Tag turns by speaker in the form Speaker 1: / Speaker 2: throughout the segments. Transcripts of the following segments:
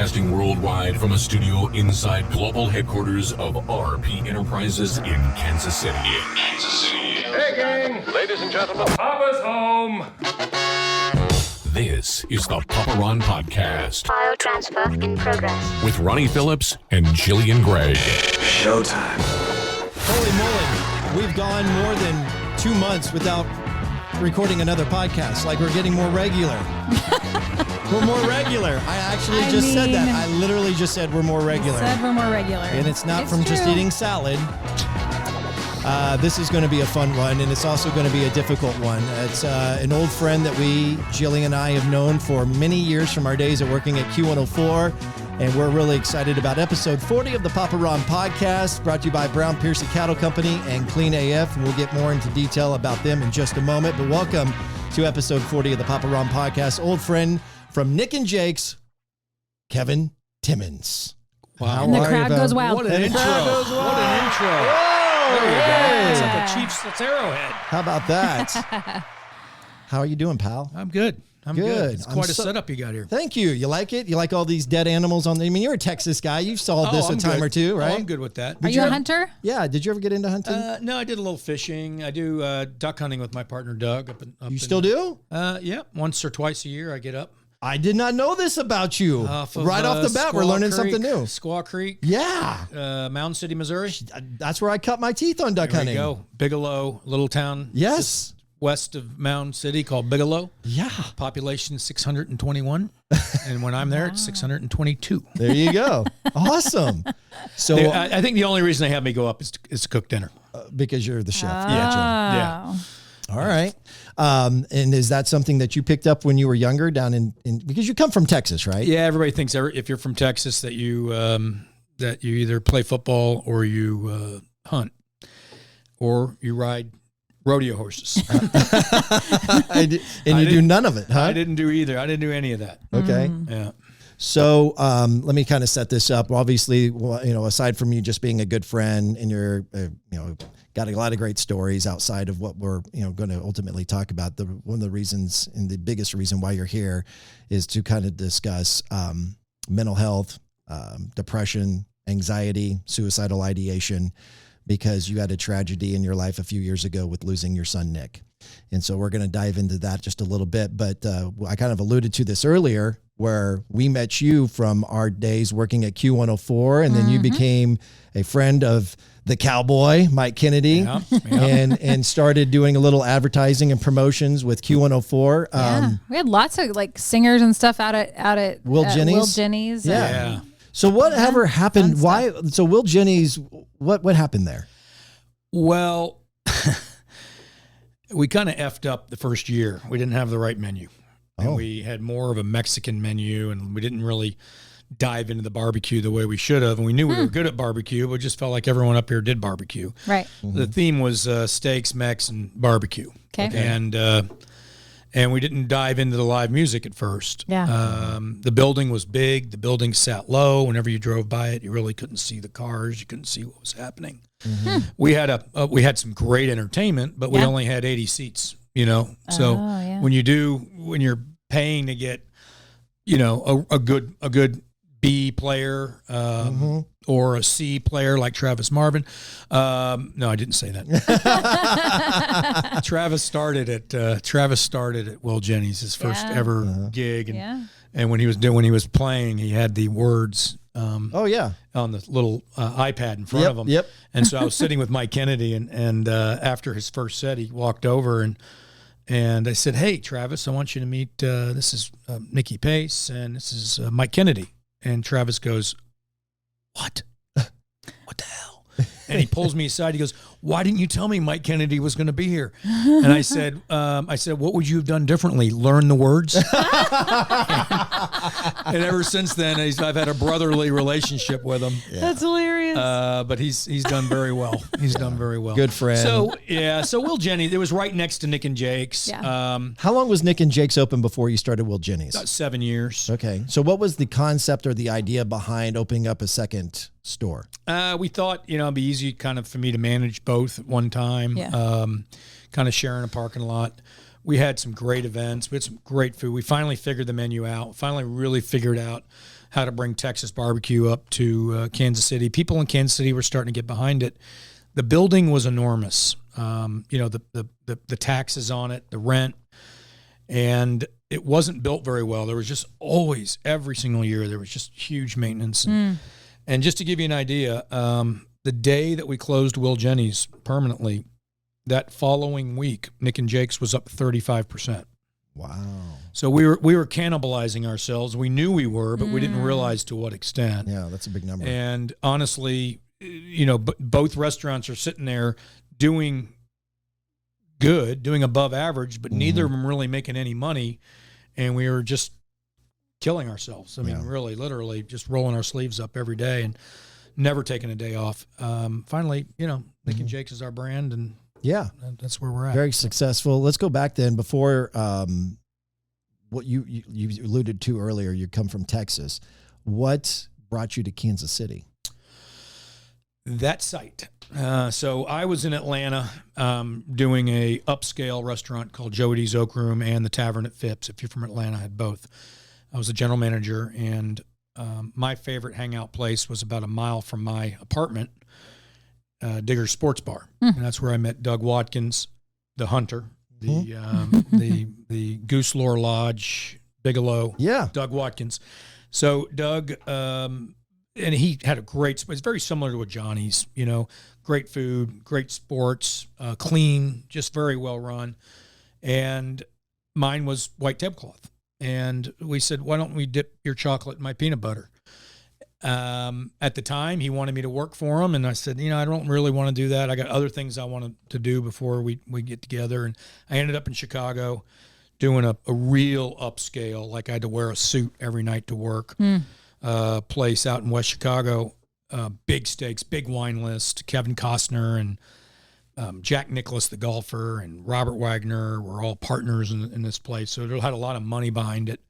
Speaker 1: broadcasting worldwide from a studio inside global headquarters of RP Enterprises in Kansas City.
Speaker 2: Hey, gang!
Speaker 3: Ladies and gentlemen,
Speaker 2: Papa's home!
Speaker 1: This is the Papa Ron Podcast
Speaker 4: File transfer in progress.
Speaker 1: with Ronnie Phillips and Jillian Gregg.
Speaker 3: showtime.
Speaker 5: Holy moly, we've gone more than 2 months without recording another podcast. Like, we're getting more regular. We're more regular. I actually said that. I literally just said we're more regular.
Speaker 6: Said we're more regular.
Speaker 5: And it's not from just eating salad. This is going to be a fun one, and it's also going to be a difficult one. It's an old friend that Jillian and I have known for many years from our days at working at Q104, and we're really excited about episode 40 of the Papa Ron Podcast, brought to you by Brown Piercy Cattle Company and Clean AF. We'll get more into detail about them in just a moment, but welcome to episode 40 of the Papa Ron Podcast. Old friend from Nick and Jake's, Kevin Timmons.
Speaker 6: Wow. And the crowd goes wild.
Speaker 7: What an intro. What an intro. There you go. It's like a Chiefs arrowhead.
Speaker 5: How about that? How are you doing, pal?
Speaker 7: I'm good. I'm good. It's quite a setup you got here.
Speaker 5: Thank you. You like it? You like all these dead animals on the... I mean, you're a Texas guy. You've saw this a time or two, right?
Speaker 7: Oh, I'm good with that.
Speaker 6: Are you a hunter?
Speaker 5: Yeah. Did you ever get into hunting?
Speaker 7: No, I did a little fishing. I do duck hunting with my partner, Doug. Up
Speaker 5: still do?
Speaker 7: Yeah. Once or twice a year, I get up.
Speaker 5: I did not know this about you. Right off the bat, we're learning something new.
Speaker 7: Squaw Creek.
Speaker 5: Yeah.
Speaker 7: Mountain City, Missouri.
Speaker 5: That's where I cut my teeth on duck hunting.
Speaker 7: There you go. Bigelow, little town.
Speaker 5: Yes.
Speaker 7: West of Mountain City called Bigelow.
Speaker 5: Yeah.
Speaker 7: Population 621. And when I'm there, it's 622.
Speaker 5: There you go. Awesome. So
Speaker 7: I think the only reason they have me go up is to cook dinner.
Speaker 5: Because you're the chef.
Speaker 7: Yeah.
Speaker 5: All right. And is that something that you picked up when you were younger down in because you come from Texas, right?
Speaker 7: Yeah, everybody thinks if you're from Texas that you either play football or you hunt or you ride rodeo horses.
Speaker 5: You do none of it, huh?
Speaker 7: I didn't do either. I didn't do any of that.
Speaker 5: Okay.
Speaker 7: Yeah.
Speaker 5: So let me kind of set this up. Obviously, aside from you just being a good friend and you're, got a lot of great stories outside of what we're, going to ultimately talk about. One of the reasons and the biggest reason why you're here is to kind of discuss mental health, depression, anxiety, suicidal ideation, because you had a tragedy in your life a few years ago with losing your son, Nick. And so we're going to dive into that just a little bit. But I kind of alluded to this earlier, where we met you from our days working at Q104, and then you became a friend of the cowboy, Mike Kennedy, and started doing a little advertising and promotions with Q104.
Speaker 6: We had lots of singers and stuff out at
Speaker 5: Wil Jenny's.
Speaker 6: Wil Jenny's.
Speaker 7: Yeah.
Speaker 5: So whatever happened? Why? So Wil Jenny's, what happened there?
Speaker 7: Well, we kind of effed up the first year. We didn't have the right menu. And we had more of a Mexican menu, and we didn't really dive into the barbecue the way we should have. And we knew we were good at barbecue, but just felt like everyone up here did barbecue.
Speaker 6: Right.
Speaker 7: Mm-hmm. The theme was steaks, Mex, and barbecue.
Speaker 6: Okay.
Speaker 7: And we didn't dive into the live music at first.
Speaker 6: Yeah.
Speaker 7: The building was big. The building sat low. Whenever you drove by it, you really couldn't see the cars. You couldn't see what was happening. Mm-hmm. We had some great entertainment, but we only had 80 seats. So when you're paying to get, a good B player or a C player like Travis Marvin. No, I didn't say that. Travis started at Wil Jenny's, his first ever gig, and when he was playing, he had the words on the little iPad in front of him.
Speaker 5: Yep.
Speaker 7: And so I was sitting with Mike Kennedy, and after his first set, he walked over and I said, "Hey, Travis, I want you to meet, this is Nikki Pace, and this is Mike Kennedy." And Travis goes, "What? What the hell?" And he pulls me aside. He goes, "Why didn't you tell me Mike Kennedy was going to be here?" And I said, "What would you have done differently? Learn the words?" And ever since then, I've had a brotherly relationship with him.
Speaker 6: Yeah. That's hilarious.
Speaker 7: But he's done very well. He's done very well.
Speaker 5: Good friend.
Speaker 7: So Wil Jenny, it was right next to Nick and Jake's.
Speaker 6: Yeah.
Speaker 5: How long was Nick and Jake's open before you started Wil Jenny's?
Speaker 7: About 7 years.
Speaker 5: Okay. So what was the concept or the idea behind opening up a second store?
Speaker 7: We thought, it'd be easy kind of for me to manage both at one time, kind of sharing a parking lot. We had some great events. We had some great food. We finally figured the menu out, finally really figured out, how to bring Texas barbecue up to Kansas City. People in Kansas City were starting to get behind it. The building was enormous. The taxes on it, the rent, and it wasn't built very well. There was just always, every single year, there was just huge maintenance. And just to give you an idea, the day that we closed Wil Jenny's permanently, that following week, Nick and Jake's was up 35%.
Speaker 5: Wow.
Speaker 7: So we were cannibalizing ourselves. We knew we were, but we didn't realize to what extent.
Speaker 5: Yeah, that's a big number.
Speaker 7: And honestly, both restaurants are sitting there doing good, doing above average, but neither of them really making any money. And we were just killing ourselves. I mean, really, literally just rolling our sleeves up every day and never taking a day off. Finally, Nick and Jake's is our brand, and that's where we're at.
Speaker 5: Very successful. Let's go back then before what you alluded to earlier. You come from Texas. What brought you to Kansas City?
Speaker 7: That site. So I was in Atlanta doing a upscale restaurant called Jody's Oak Room and the Tavern at Phipps. If you're from Atlanta, I had both. I was a general manager, and my favorite hangout place was about a mile from my apartment, Digger's Sports Bar. And that's where I met Doug Watkins, the hunter, the Goose Lore Lodge, Bigelow. Yeah. Doug Watkins. So Doug, and he had a great, it's very similar to a Johnny's, great food, great sports, clean, just very well run. And mine was white tablecloth. And we said, why don't we dip your chocolate in my peanut butter? At the time, he wanted me to work for him. And I said, I don't really want to do that. I got other things I wanted to do before we get together. And I ended up in Chicago doing a real upscale, like I had to wear a suit every night to work. Place out in West Chicago, big steaks, big wine list. Kevin Costner and Jack Nicklaus, the golfer, and Robert Wagner were all partners in this place. So it had a lot of money behind it.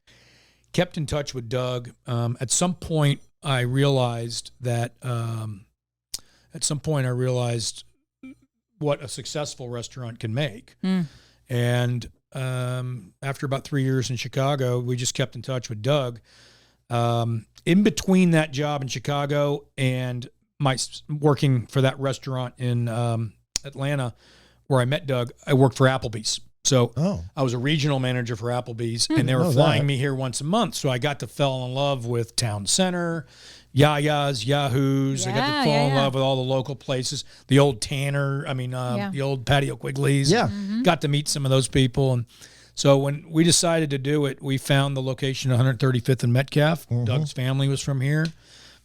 Speaker 7: Kept in touch with Doug. At some point, I realized what a successful restaurant can make. And after about 3 years in Chicago, we just kept in touch with Doug. In between that job in Chicago and my working for that restaurant in Atlanta, where I met Doug, I worked for Applebee's. So I was a regional manager for Applebee's, and they were flying me here once a month. So I got to fall in love with Town Center, Yaya's, Yahoo's. I got to fall in love with all the local places. The old Tanner, the old Patio Quigley's. Got to meet some of those people. And so when we decided to do it, we found the location 135th and Metcalf. Doug's family was from here.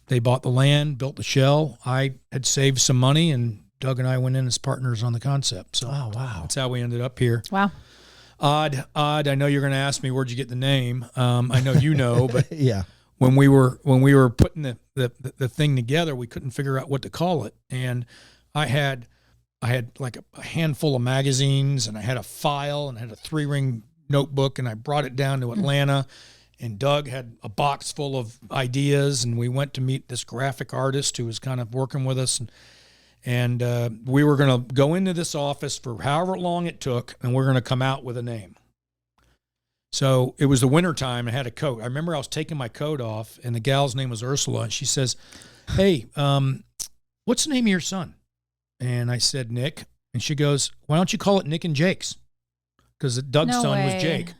Speaker 7: They bought the land, built the shell. I had saved some money, and Doug and I went in as partners on the concept. So that's how we ended up here.
Speaker 6: Wow.
Speaker 7: Odd. I know you're going to ask me, where'd you get the name? I know you know, but
Speaker 5: yeah.
Speaker 7: When we were putting the thing together, we couldn't figure out what to call it. And I had like a handful of magazines, and I had a file, and I had a 3-ring notebook, and I brought it down to Atlanta, and Doug had a box full of ideas, and we went to meet this graphic artist who was kind of working with us, and we were going to go into this office for however long it took, and we're going to come out with a name. So it was the wintertime. I had a coat. I remember I was taking my coat off, and the gal's name was Ursula, and she says, "Hey, what's the name of your son?" And I said, "Nick." And she goes, "Why don't you call it Nick and Jake's?" Because Doug's son was Jake.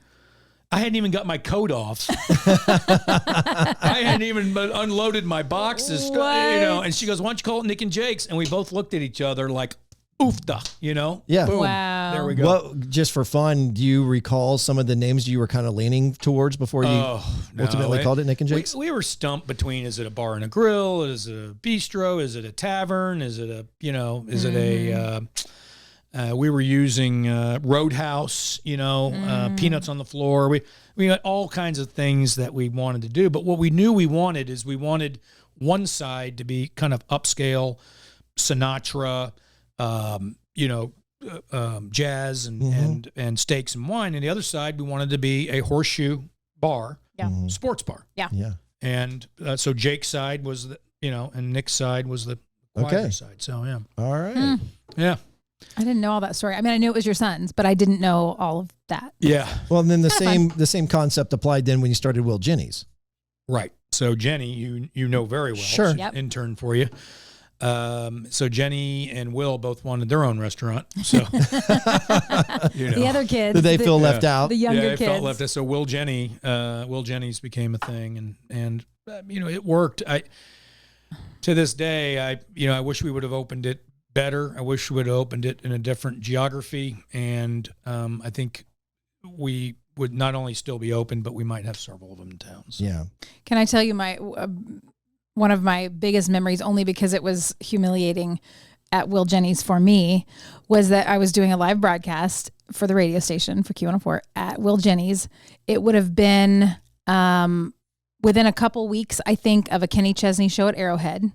Speaker 7: I hadn't even got my coat off. I hadn't even unloaded my boxes, and she goes, "Why don't you call it Nick and Jake's?" And we both looked at each other like, oofda,
Speaker 5: Yeah.
Speaker 7: Boom.
Speaker 6: Wow.
Speaker 7: There we go.
Speaker 5: Well, just for fun, do you recall some of the names you were kind of leaning towards before you ultimately called it Nick and Jake's?
Speaker 7: We were stumped between, is it a bar and a grill? Is it a bistro? Is it a tavern? Is it we were using Roadhouse, peanuts on the floor. We had all kinds of things that we wanted to do. But what we knew we wanted is we wanted one side to be kind of upscale, Sinatra, jazz and steaks and wine. And the other side, we wanted to be a horseshoe bar, sports bar.
Speaker 6: Yeah.
Speaker 7: And so Jake's side was and Nick's side was the quieter side. So, yeah.
Speaker 5: All right.
Speaker 7: Yeah.
Speaker 6: I didn't know all that story. I mean, I knew it was your son's, but I didn't know all of that.
Speaker 7: Yeah.
Speaker 5: Well, and then the same concept applied then when you started Wil Jenny's.
Speaker 7: Right. So Jenny, you know very well.
Speaker 5: Sure.
Speaker 7: She's an
Speaker 6: Yep.
Speaker 7: intern for you. So Jenny and Will both wanted their own restaurant. So
Speaker 6: The other kids.
Speaker 5: Did they feel left out?
Speaker 6: The younger
Speaker 7: they
Speaker 6: kids.
Speaker 7: felt left out. So Wil Jenny's became a thing, and it worked. To this day, I wish we would have opened it better. I wish we would have opened it in a different geography, and I think we would not only still be open, but we might have several of them in town. So.
Speaker 5: Yeah.
Speaker 6: Can I tell you my one of my biggest memories, only because it was humiliating at Wil Jenny's for me, was that I was doing a live broadcast for the radio station for Q104 at Wil Jenny's. It would have been within a couple weeks, I think, of a Kenny Chesney show at Arrowhead.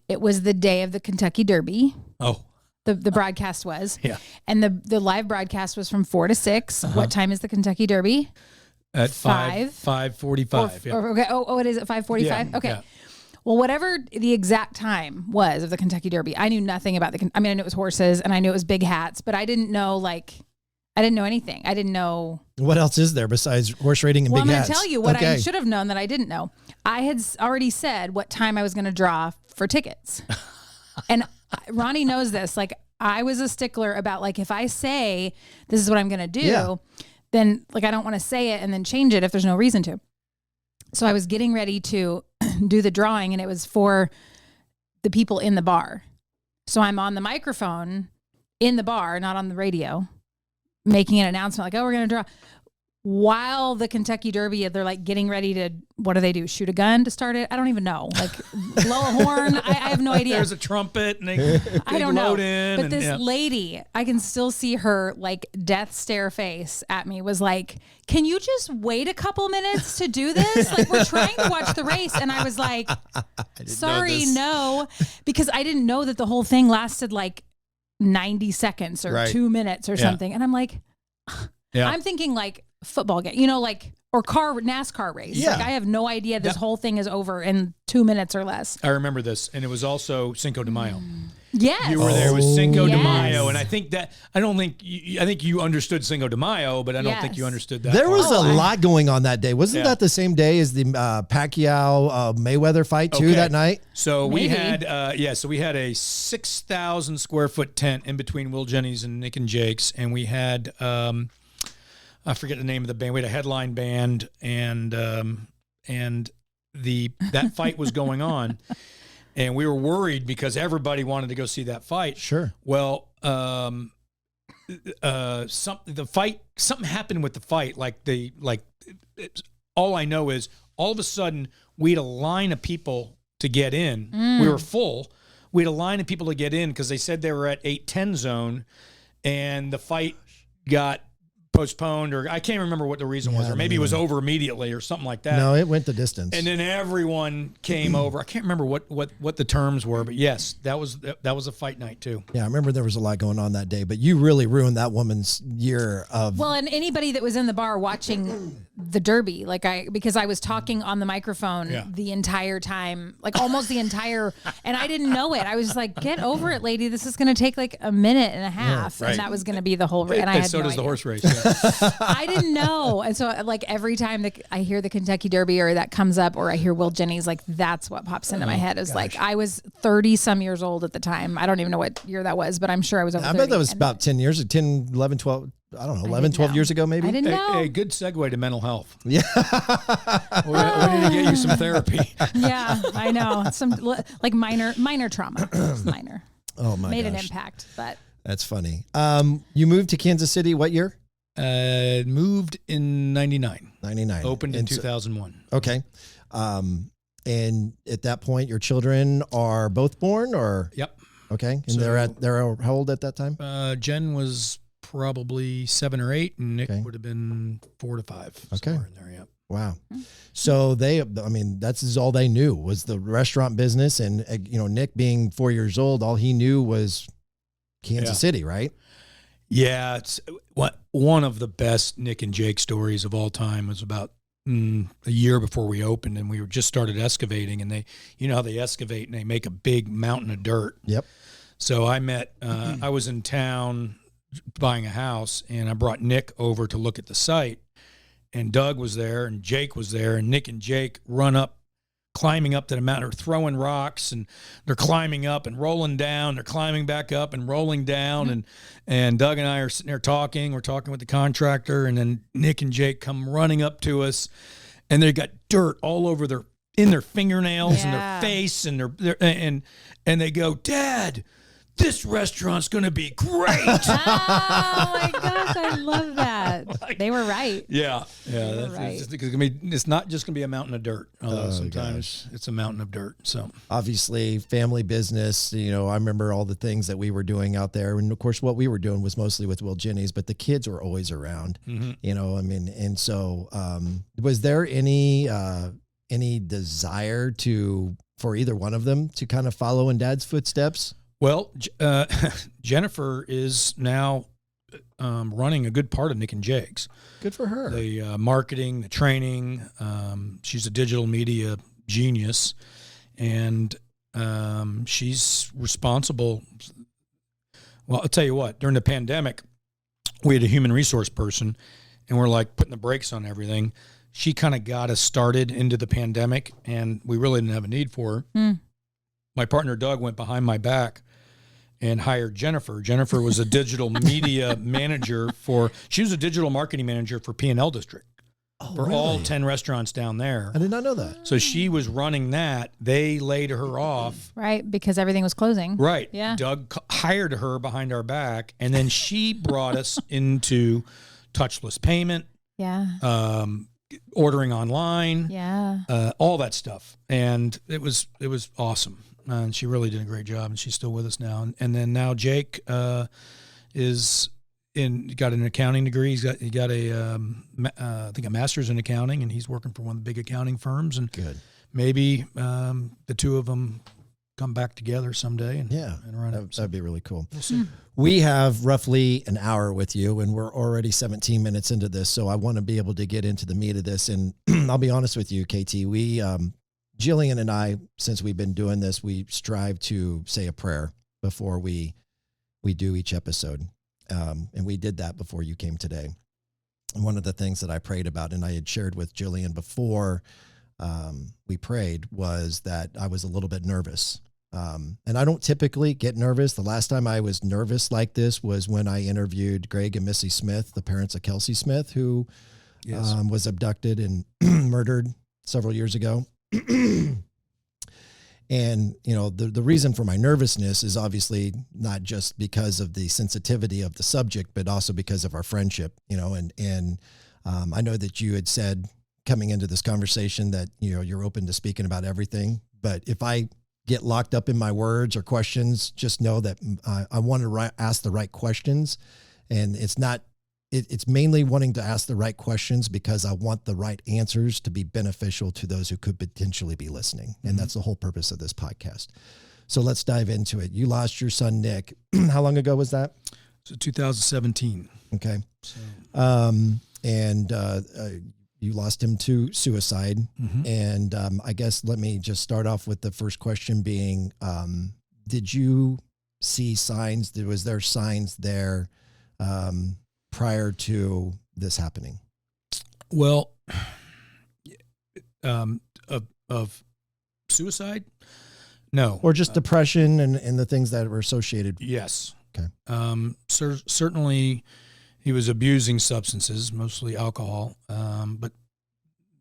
Speaker 6: It was the day of the Kentucky Derby.
Speaker 7: Oh.
Speaker 6: The broadcast was.
Speaker 7: Yeah.
Speaker 6: And the live broadcast was from 4 to 6. What time is the Kentucky Derby?
Speaker 7: At
Speaker 6: 5?
Speaker 7: 5:45. Yeah.
Speaker 6: Okay. Oh, it is at 5:45?
Speaker 7: Yeah,
Speaker 6: Okay.
Speaker 7: yeah.
Speaker 6: Well, whatever the exact time was of the Kentucky Derby, I knew nothing about I knew it was horses and I knew it was big hats, but I didn't know anything. I didn't know.
Speaker 5: What else is there besides horse racing and
Speaker 6: Well,
Speaker 5: big
Speaker 6: I'm
Speaker 5: hats?
Speaker 6: going to tell you what I
Speaker 5: Okay.
Speaker 6: should have known that I didn't know. I had already said what time I was going to draw for tickets. And Ronnie knows this. Like, I was a stickler about, like, if I say this is what I'm going to do,
Speaker 5: Yeah.
Speaker 6: then, like, I don't want to say it and then change it if there's no reason to. So I was getting ready to do the drawing, and it was for the people in the bar. So I'm on the microphone in the bar, not on the radio, making an announcement like, oh, we're going to draw. While the Kentucky Derby, they're like getting ready to, what do they do? Shoot a gun to start it? I don't even know. Like blow a horn? I have no idea.
Speaker 7: There's a trumpet and they
Speaker 6: I don't know.
Speaker 7: load in.
Speaker 6: But
Speaker 7: and,
Speaker 6: this
Speaker 7: yeah.
Speaker 6: lady, I can still see her like death stare face at me, was like, can you just wait a couple minutes to do this? Like, we're trying to watch the race. And I was like, sorry, no, because I didn't know that the whole thing lasted like 90 seconds or
Speaker 5: Right.
Speaker 6: 2 minutes or
Speaker 7: Yeah.
Speaker 6: something. And I'm like,
Speaker 7: Yeah.
Speaker 6: I'm thinking like football game, like, or NASCAR race.
Speaker 5: Yeah.
Speaker 6: Like, I have no idea this whole thing is over in 2 minutes or less.
Speaker 7: I remember this, and it was also Cinco de Mayo.
Speaker 6: Yes.
Speaker 7: You were there with Cinco de
Speaker 6: Yes.
Speaker 7: Mayo, and I think you understood Cinco de Mayo, but I don't think you
Speaker 6: Yes.
Speaker 7: understood that.
Speaker 5: There was
Speaker 7: part.
Speaker 5: a lot going on that day. Wasn't
Speaker 7: Yeah.
Speaker 5: that the same day as the Pacquiao Mayweather fight too
Speaker 7: Okay.
Speaker 5: that night?
Speaker 7: So we
Speaker 6: Maybe.
Speaker 7: had, so we had a 6,000 square foot tent in between Wil Jenny's and Nick and Jake's, and we had I forget the name of the band. We had a headline band, and that fight was going on, and we were worried because everybody wanted to go see that fight.
Speaker 5: Sure.
Speaker 7: Well, something happened with the fight. All I know is all of a sudden we had a line of people to get in. We were full. We had a line of people to get in because they said they were at 8:10 zone, and the fight got postponed, or I can't remember what the reason was,
Speaker 5: Yeah,
Speaker 7: or maybe it was over immediately or something like that.
Speaker 5: No, it went the distance.
Speaker 7: And then everyone came over. I can't remember what the terms were, but yes, that was a fight night too.
Speaker 5: yeah, I remember there was a lot going on that day, but you really ruined that woman's year of.
Speaker 6: Well, and anybody that was in the bar watching the Derby, because I was talking on the microphone
Speaker 7: Yeah.
Speaker 6: the entire time, like almost the entire, and I didn't know it. I was like, get over it, lady. This is going to take like a minute and a half.
Speaker 7: right.
Speaker 6: And that was going to be the whole, and I had
Speaker 7: so
Speaker 6: no
Speaker 7: does the
Speaker 6: idea.
Speaker 7: horse race. Yeah.
Speaker 6: I didn't know. And so like every time that I hear the Kentucky Derby or that comes up, or I hear Wil Jenny's, like that's what pops into my head is like, I was 30 some years old at the time. I don't even know what year that was, but I'm sure I was over
Speaker 5: I
Speaker 6: 30.
Speaker 5: bet that was
Speaker 6: And
Speaker 5: about 10 years, 10, 11, 12, I don't know, 11,
Speaker 6: didn't
Speaker 5: 12
Speaker 6: know.
Speaker 5: years ago maybe?
Speaker 6: I didn't know.
Speaker 7: A good segue to mental health.
Speaker 5: Yeah.
Speaker 7: We need to get you some therapy.
Speaker 6: Yeah, I know. Some like minor trauma. Just minor.
Speaker 5: Oh my
Speaker 6: Made an
Speaker 5: gosh.
Speaker 6: impact, but
Speaker 5: That's funny. You moved to Kansas City what year?
Speaker 7: Moved in 99.
Speaker 5: 99.
Speaker 7: Opened in
Speaker 5: And so-
Speaker 7: 2001.
Speaker 5: Okay. And at that point, your children are both born, or
Speaker 7: Yep.
Speaker 5: okay, and
Speaker 7: So-
Speaker 5: they're how old at that time?
Speaker 7: Jen was probably 7 or 8, and Nick
Speaker 5: Okay.
Speaker 7: would have been 4 to 5.
Speaker 5: Okay.
Speaker 7: Somewhere in there, yeah.
Speaker 5: Wow. So that's all they knew was the restaurant business, and Nick being 4 years old, all he knew was Kansas
Speaker 7: Yeah.
Speaker 5: City, right?
Speaker 7: Yeah, it's one of the best Nick and Jake stories of all time was about a year before we opened, and we were just started excavating, and they, how they excavate and they make a big mountain of dirt.
Speaker 5: Yep.
Speaker 7: So I was in town buying a house, and I brought Nick over to look at the site, and Doug was there and Jake was there, and Nick and Jake run up climbing up to the mountain or throwing rocks, and they're climbing up and rolling down. They're climbing back up and rolling down. And Doug and I are sitting there talking. We're talking with the contractor, and then Nick and Jake come running up to us, and they got dirt all over in their fingernails and their face, and and they go, "Dad, this restaurant's going to be great."
Speaker 6: Oh my gosh, I love that. They were right.
Speaker 7: Yeah.
Speaker 6: That's right.
Speaker 7: It's not just going to be a mountain of dirt. Although sometimes
Speaker 5: gosh.
Speaker 7: it's a mountain of dirt. So
Speaker 5: Obviously, family business. I remember all the things that we were doing out there, and of course, what we were doing was mostly with Wil Jenny's, but the kids were always around. And so was there any desire for either one of them to kind of follow in Dad's footsteps?
Speaker 7: Well, Jennifer is now running a good part of Nick and Jake's.
Speaker 5: Good for her.
Speaker 7: The marketing, the training. She's a digital media genius, and she's responsible. Well, I'll tell you what, during the pandemic, we had a human resource person, and we're like putting the brakes on everything. She kind of got us started into the pandemic, and we really didn't have a need for her. My partner, Doug, went behind my back and hired Jennifer. Jennifer was a digital media manager she was a digital marketing manager for P&L District for all 10 restaurants down there.
Speaker 5: I did not know that.
Speaker 7: So she was running that. They laid her off.
Speaker 6: Right, because everything was closing.
Speaker 7: Right.
Speaker 6: Yeah.
Speaker 7: Doug hired her behind our back, and then she brought us into touchless payment.
Speaker 6: Yeah.
Speaker 7: Ordering online.
Speaker 6: Yeah.
Speaker 7: All that stuff. And it was awesome. And she really did a great job, and she's still with us now. And then now Jake got an accounting degree. He got a I think a master's in accounting, and he's working for one of the big accounting firms. And
Speaker 5: Good.
Speaker 7: maybe the two of them come back together someday and run it.
Speaker 5: That'd be really cool.
Speaker 7: We'll see.
Speaker 5: We have roughly an hour with you, and we're already 17 minutes into this. So I want to be able to get into the meat of this. And I'll be honest with you, KT, Jillian and I, since we've been doing this, we strive to say a prayer before we do each episode. And we did that before you came today. And one of the things that I prayed about, and I had shared with Jillian before we prayed, was that I was a little bit nervous. And I don't typically get nervous. The last time I was nervous like this was when I interviewed Greg and Missy Smith, the parents of Kelsey Smith, who was abducted and murdered several years ago. And, the reason for my nervousness is obviously not just because of the sensitivity of the subject, but also because of our friendship, and I know that you had said coming into this conversation that, you're open to speaking about everything. But if I get locked up in my words or questions, just know that I want to ask the right questions. And it's mainly wanting to ask the right questions because I want the right answers to be beneficial to those who could potentially be listening. And that's the whole purpose of this podcast. So let's dive into it. You lost your son, Nick. How long ago was that?
Speaker 7: So 2017.
Speaker 5: Okay. So. You lost him to suicide.
Speaker 7: Mm-hmm.
Speaker 5: And I guess let me just start off with the first question being, did you see signs? Was there signs there prior to this happening?
Speaker 7: Well, of suicide? No.
Speaker 5: Or just depression and the things that were associated?
Speaker 7: Yes.
Speaker 5: Okay.
Speaker 7: Certainly he was abusing substances, mostly alcohol, but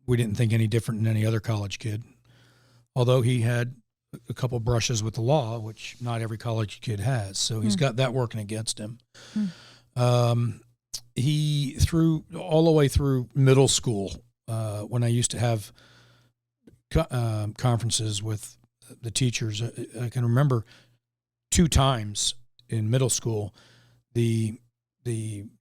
Speaker 7: we didn't think any different than any other college kid. Although he had a couple brushes with the law, which not every college kid has. So he's got that working against him. He all the way through middle school, when I used to have conferences with the teachers, I can remember 2 times in middle school, the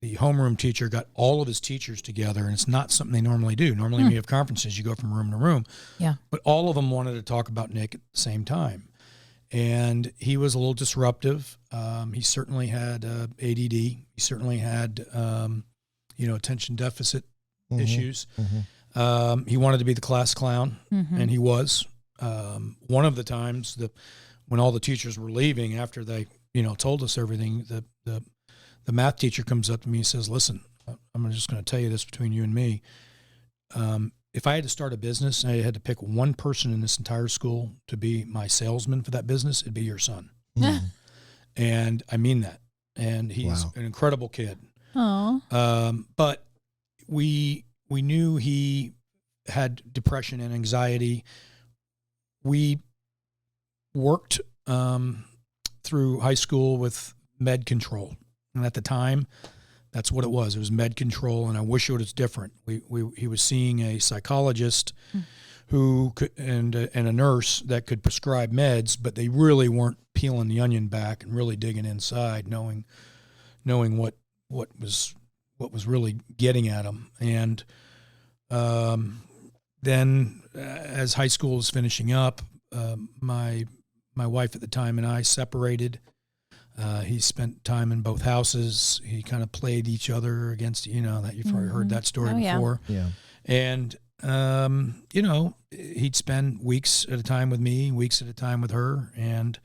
Speaker 7: homeroom teacher got all of his teachers together, and it's not something they normally do. Normally when you have conferences, you go from room to room.
Speaker 6: Yeah. But
Speaker 7: all of them wanted to talk about Nick at the same time. And he was a little disruptive. He certainly had ADD. He certainly had, attention deficit issues.
Speaker 5: Mm-hmm.
Speaker 7: He wanted to be the class clown, and he was. One of the times when all the teachers were leaving after they, told us everything, the math teacher comes up to me and says, "Listen, I'm just going to tell you this between you and me. if I had to start a business and I had to pick one person in this entire school to be my salesman for that business, it'd be your son. And I mean that. And he's an incredible kid. But we knew he had depression and anxiety. We worked through high school with med control. And at the time, that's what it was. It was med control, and I wish it was different. He was seeing a psychologist who could, and a nurse that could prescribe meds, but they really weren't peeling the onion back and really digging inside, knowing what was really getting at him. And then, as high school was finishing up, my wife at the time and I separated. He spent time in both houses. He kind of played each other against, that you've probably heard that story before. Yeah. And, he'd spend weeks at a time with me, weeks at a time with her, and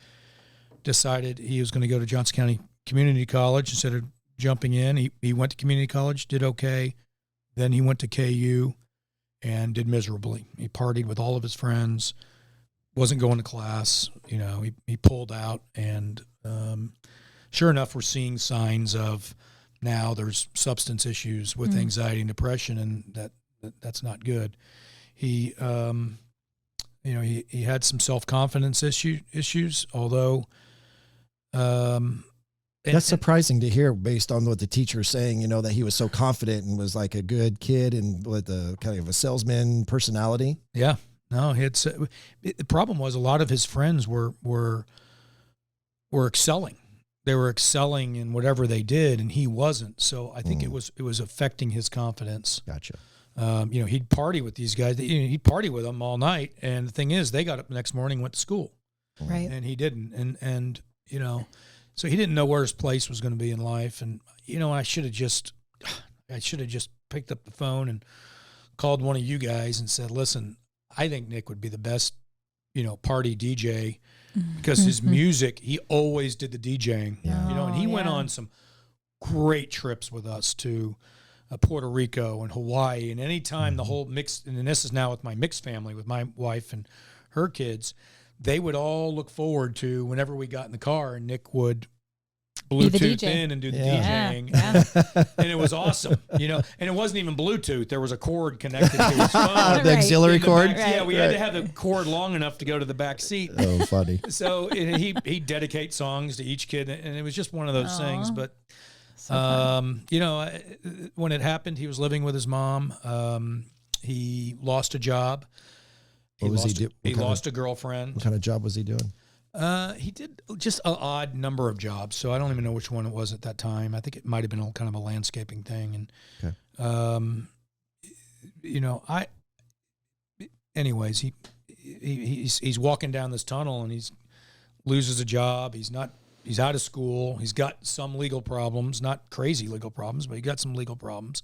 Speaker 7: decided he was going to go to Johnson County Community College instead of jumping in. He went to community college, did okay. Then he went to KU and did miserably. He partied with all of his friends, wasn't going to class. He pulled out, and sure enough, we're seeing signs of now there's substance issues with anxiety and depression, and that's not good. He he had some self-confidence issues, although
Speaker 5: that's surprising to hear based on what the teacher's saying, that he was so confident and was like a good kid and with a kind of a salesman personality.
Speaker 7: Yeah. No, the problem was a lot of his friends were excelling. They were excelling in whatever they did, and he wasn't. So I think it was affecting his confidence.
Speaker 5: Gotcha.
Speaker 7: He'd party with these guys. He'd party with them all night. And the thing is, they got up the next morning, went to school,
Speaker 6: right?
Speaker 7: And he didn't. And so he didn't know where his place was going to be in life. And I should have just picked up the phone and called one of you guys and said, "Listen, I think Nick would be the best, party DJ because his music, he always did the DJing, and he went on some great trips with us to Puerto Rico and Hawaii. And anytime the whole mix, and this is now with my mixed family, with my wife and her kids, they would all look forward to whenever we got in the car and Nick would Bluetooth in and do the DJing. Yeah. And it was awesome, and it wasn't even Bluetooth. There was a cord connected to his phone.
Speaker 5: The auxiliary cord?
Speaker 7: Yeah, we had to have the cord long enough to go to the back seat.
Speaker 5: Oh, funny.
Speaker 7: So he'd dedicate songs to each kid, and it was just one of those things. But, when it happened, he was living with his mom. He lost a job. He lost a girlfriend.
Speaker 5: What kind of job was he doing?
Speaker 7: He did just an odd number of jobs, so I don't even know which one it was at that time. I think it might have been kind of a landscaping thing. And, anyways, he's walking down this tunnel and he's loses a job. He's out of school. He's got some legal problems, not crazy legal problems, but he got some legal problems.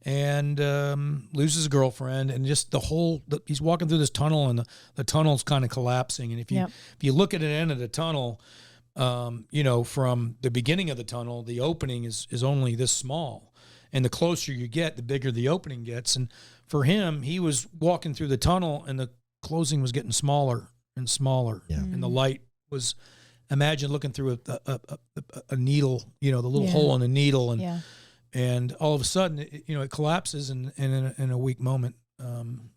Speaker 7: And loses a girlfriend, and just he's walking through this tunnel, and the tunnel's kind of collapsing. And if you look at the end of the tunnel, from the beginning of the tunnel, the opening is only this small, and the closer you get, the bigger the opening gets. And for him, he was walking through the tunnel, and the closing was getting smaller and smaller, and the light was. Imagine looking through a needle, the little hole in a needle, and. And all of a sudden, it collapses, and in a weak moment, and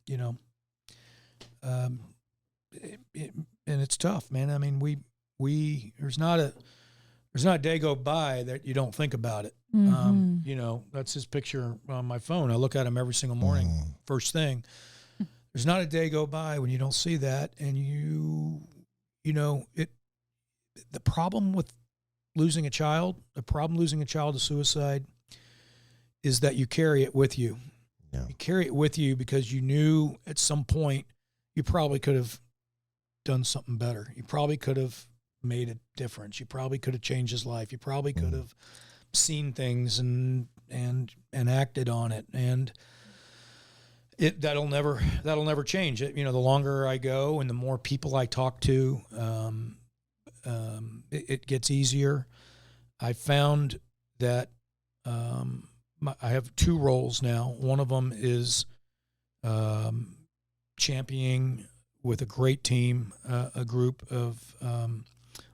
Speaker 7: it's tough, man. I mean, there's not a day go by that you don't think about it. That's his picture on my phone. I look at him every single morning, first thing. There's not a day go by when you don't see that, and the problem with losing a child to suicide is that you carry it with you. Yeah. You carry it with you because you knew at some point you probably could have done something better. You probably could have made a difference. You probably could have changed his life. You probably could have seen things and acted on it. And that'll never change. The longer I go and the more people I talk to, it gets easier. I found that I have two roles now. One of them is championing with a great team, a group of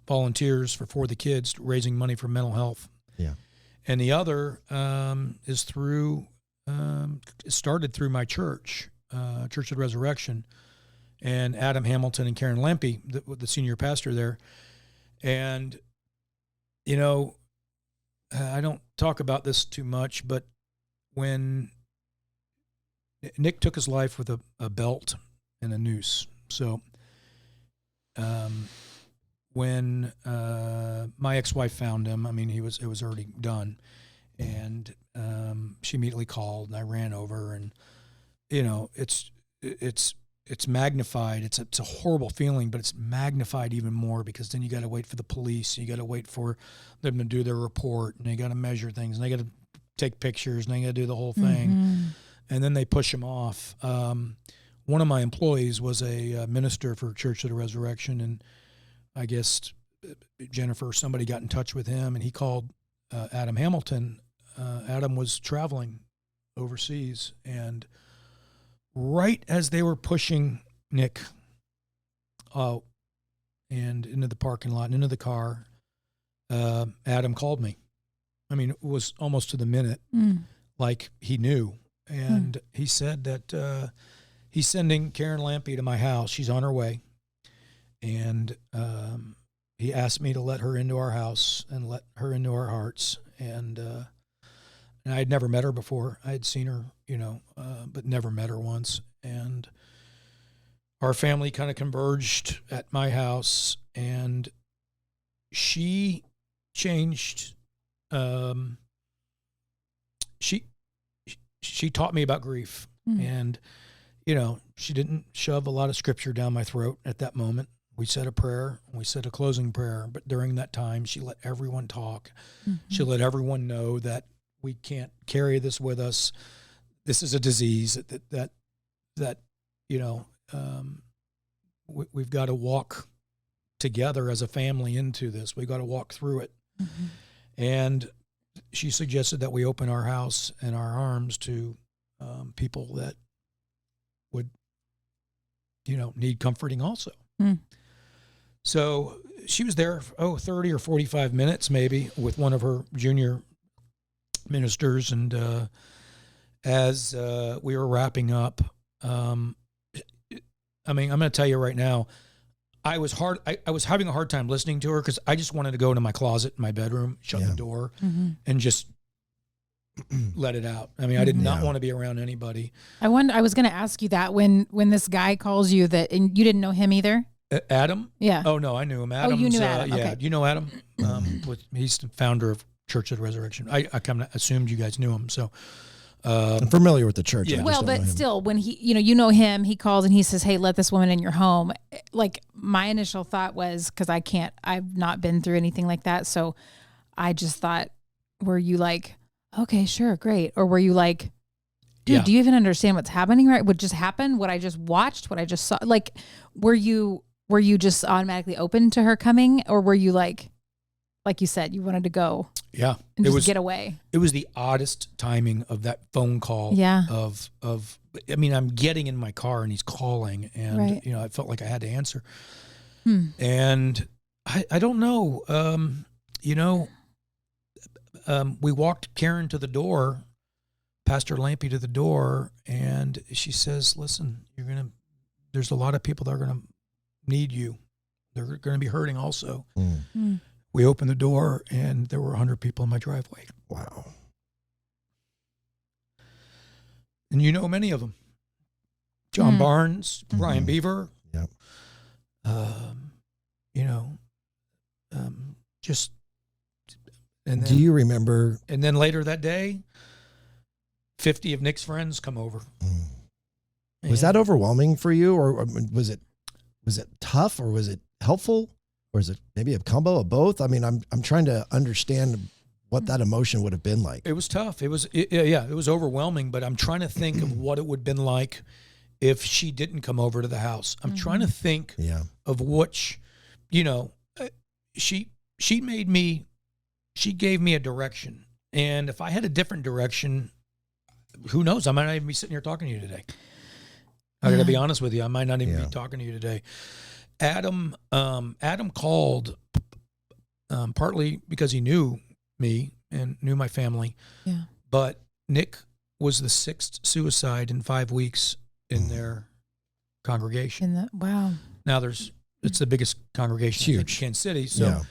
Speaker 7: volunteers for the Kids, raising money for mental health.
Speaker 5: Yeah.
Speaker 7: And the other is through, started through my church, Church of the Resurrection, and Adam Hamilton and Karen Lempe, the senior pastor there. And, you know, I don't talk about this too much, but when Nick took his life with a belt and a noose. So when my ex-wife found him, I mean, it was already done. And she immediately called, and I ran over, and, you know, it's magnified. It's a horrible feeling, but it's magnified even more because then you got to wait for the police. You got to wait for them to do their report, and they got to measure things, and they got to take pictures, and they got to do the whole thing.
Speaker 6: Mm-hmm.
Speaker 7: And then they push him off. One of my employees was a minister for Church of the Resurrection, and I guess Jennifer, somebody got in touch with him, and he called Adam Hamilton. Adam was traveling overseas, and right as they were pushing Nick out and into the parking lot and into the car, Adam called me. I mean, it was almost to the minute, like he knew. And he said that he's sending Karen Lempe to my house. She's on her way. And he asked me to let her into our house and let her into our hearts. And I had never met her before. I had seen her, you know, but never met her once. And our family kind of converged at my house, and she changed. She taught me about grief, and, you know, she didn't shove a lot of scripture down my throat at that moment. We said a prayer, we said a closing prayer, but during that time, she let everyone talk. She let everyone know that we can't carry this with us. This is a disease that you know, we've got to walk together as a family into this. We've got to walk through it. And she suggested that we open our house and our arms to people that would, you know, need comforting also. So she was there, 30 or 45 minutes maybe with one of her junior ministers. And as we were wrapping up, I mean, I'm going to tell you right now, I was having a hard time listening to her because I just wanted to go into my closet in my bedroom, shut the door, and just let it out. I mean, I did not want to be around anybody.
Speaker 6: I was going to ask you that when this guy calls you that, and you didn't know him either.
Speaker 7: Adam?
Speaker 6: Yeah.
Speaker 7: Oh no, I knew him. Adam's,
Speaker 6: you knew Adam.
Speaker 7: Yeah,
Speaker 6: Okay.
Speaker 7: you know Adam. He's the founder of Church of the Resurrection. I kind of assumed you guys knew him, so.
Speaker 5: I'm familiar with the church.
Speaker 7: Yeah.
Speaker 5: I just
Speaker 6: Well,
Speaker 5: don't know
Speaker 6: but
Speaker 5: him.
Speaker 6: still, when you know him, he calls and he says, "Hey, let this woman in your home." Like, my initial thought was, because I've not been through anything like that, so I just thought, were you like, okay, sure, great, or were you like, dude, do you even understand what's happening? Right? What just happened? What I just watched? What I just saw? Like, were you just automatically open to her coming, or were you like you said, you wanted to go?
Speaker 7: Yeah.
Speaker 6: And just get away.
Speaker 7: It was the oddest timing of that phone call.
Speaker 6: Yeah.
Speaker 7: I mean, I'm getting in my car and he's calling, and you know, I felt like I had to answer. And I don't know. You know, we walked Karen to the door, Pastor Lempe to the door, and she says, "Listen, there's a lot of people that are gonna need you. They're gonna be hurting also." We opened the door, and there were 100 people in my driveway.
Speaker 5: Wow.
Speaker 7: And you know many of them. John Barnes, Brian Beaver.
Speaker 5: Yep.
Speaker 7: You know, just. And then,
Speaker 5: Do you remember?
Speaker 7: And then later that day, 50 of Nick's friends come over.
Speaker 5: Was that overwhelming for you, or was it tough, or was it helpful? Or is it maybe a combo of both? I mean, I'm trying to understand what that emotion would have been like.
Speaker 7: It was tough. It was overwhelming, but I'm trying to think of what it would have been like if she didn't come over to the house. I'm trying to think of which, you know, she gave me a direction. And if I had a different direction, who knows? I might not even be sitting here talking to you today. I got to be honest with you. I might not even be talking to you today. Adam called partly because he knew me and knew my family.
Speaker 6: Yeah.
Speaker 7: But Nick was the 6th suicide in 5 weeks in their congregation.
Speaker 6: Wow.
Speaker 7: Now it's the biggest congregation in Kansas City. So,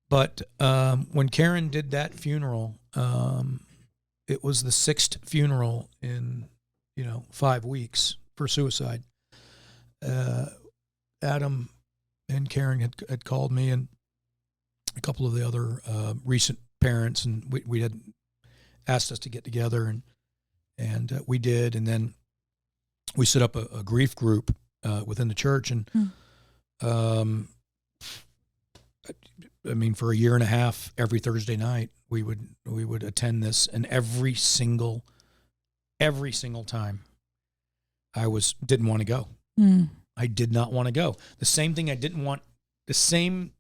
Speaker 7: but when Karen did that funeral, it was the 6th funeral in 5 weeks for suicide. Adam and Karen had called me and a couple of the other recent parents, and we had asked us to get together, and we did, and then we set up a grief group within the church, and I mean, for a year and a half, every Thursday night we would attend this, and every single time I didn't want to go. I did not want to go. The same thing. The same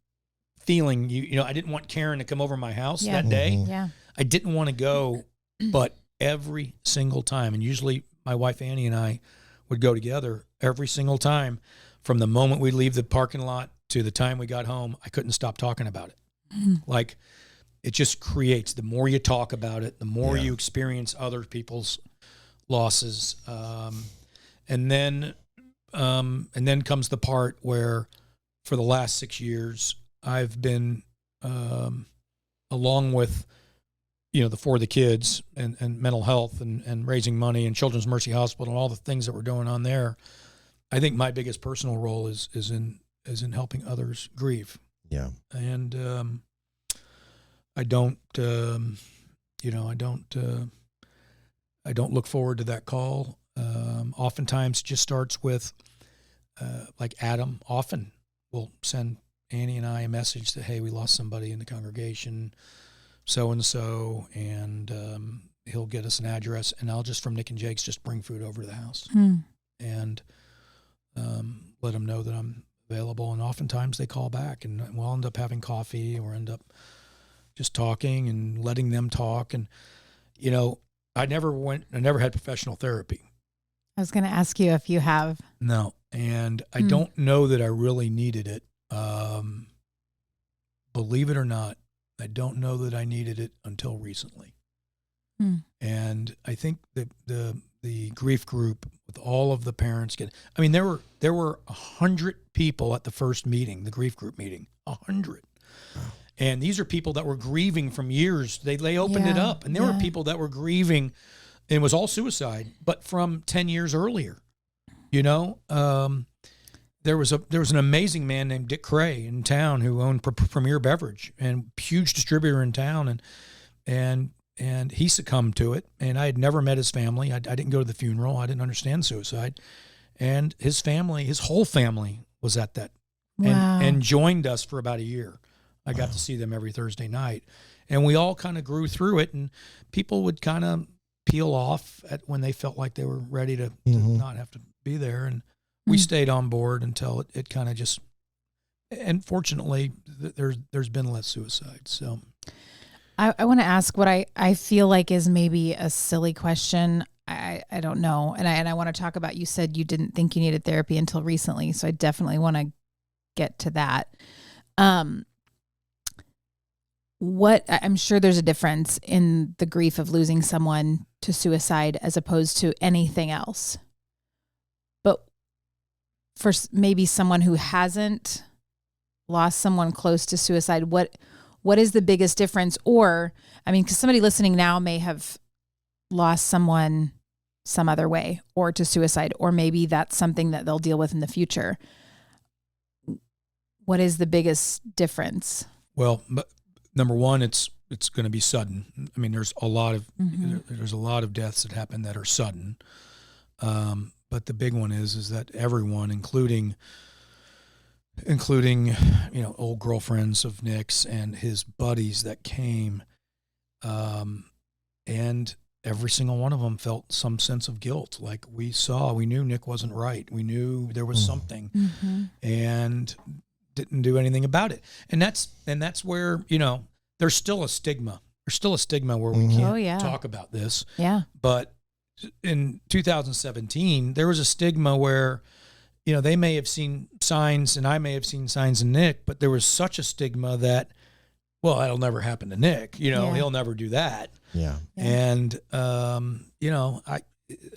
Speaker 7: feeling. I didn't want Karen to come over my house that day.
Speaker 6: Yeah.
Speaker 7: I didn't want to go, but every single time, and usually my wife Annie and I would go together every single time. From the moment we leave the parking lot to the time we got home, I couldn't stop talking about it. Like, it just creates, the more you talk about it, the more you experience other people's losses. And then comes the part where for the last 6 years, I've been, along with, the For The Kids and mental health and raising money and Children's Mercy Hospital and all the things that we're doing on there. I think my biggest personal role is in helping others grieve.
Speaker 5: Yeah.
Speaker 7: And I don't look forward to that call. Oftentimes it just starts with like Adam often will send Annie and I a message that, hey, we lost somebody in the congregation, so-and-so, and he'll get us an address, and I'll just, from Nick and Jake's, just bring food over to the house and let them know that I'm available. And oftentimes they call back, and we'll end up having coffee, or end up just talking and letting them talk. And, I never had professional therapy.
Speaker 6: I was going to ask you if you have.
Speaker 7: No. And I don't know that I really needed it. Believe it or not, I don't know that I needed it until recently. And I think that the grief group with all of the parents there were 100 people at the first meeting, the grief group meeting, 100. Wow. And these are people that were grieving from years. They opened it up, and there were people that were grieving, and it was all suicide, but from 10 years earlier. There was an amazing man named Dick Cray in town who owned Premier Beverage, and huge distributor in town, and he succumbed to it. And I had never met his family. I didn't go to the funeral. I didn't understand suicide. And his family, his whole family, was at that, and joined us for about a year. I got to see them every Thursday night, and we all kind of grew through it. And people would kind of peel off when they felt like they were ready to not have to be there, and we stayed on board until it kind of just. And fortunately, there's been less suicides. So,
Speaker 6: I want to ask what I feel like is maybe a silly question. I don't know, and I want to talk about. You said you didn't think you needed therapy until recently, so I definitely want to get to that. I'm sure there's a difference in the grief of losing someone to suicide as opposed to anything else. But for maybe someone who hasn't lost someone close to suicide, what is the biggest difference? Or, because somebody listening now may have lost someone some other way, or to suicide, or maybe that's something that they'll deal with in the future. What is the biggest difference?
Speaker 7: Well, number one, it's going to be sudden. There's a lot of deaths that happen that are sudden. But the big one is that everyone, including old girlfriends of Nick's and his buddies that came, and every single one of them felt some sense of guilt. Like we knew Nick wasn't right. We knew there was something, and didn't do anything about it. And that's where, there's still a stigma. There's still a stigma where we can't talk about this.
Speaker 6: Yeah.
Speaker 7: But in 2017, there was a stigma where, they may have seen signs and I may have seen signs in Nick, but there was such a stigma that, well, that'll never happen to Nick. He'll never do that.
Speaker 5: Yeah.
Speaker 7: And,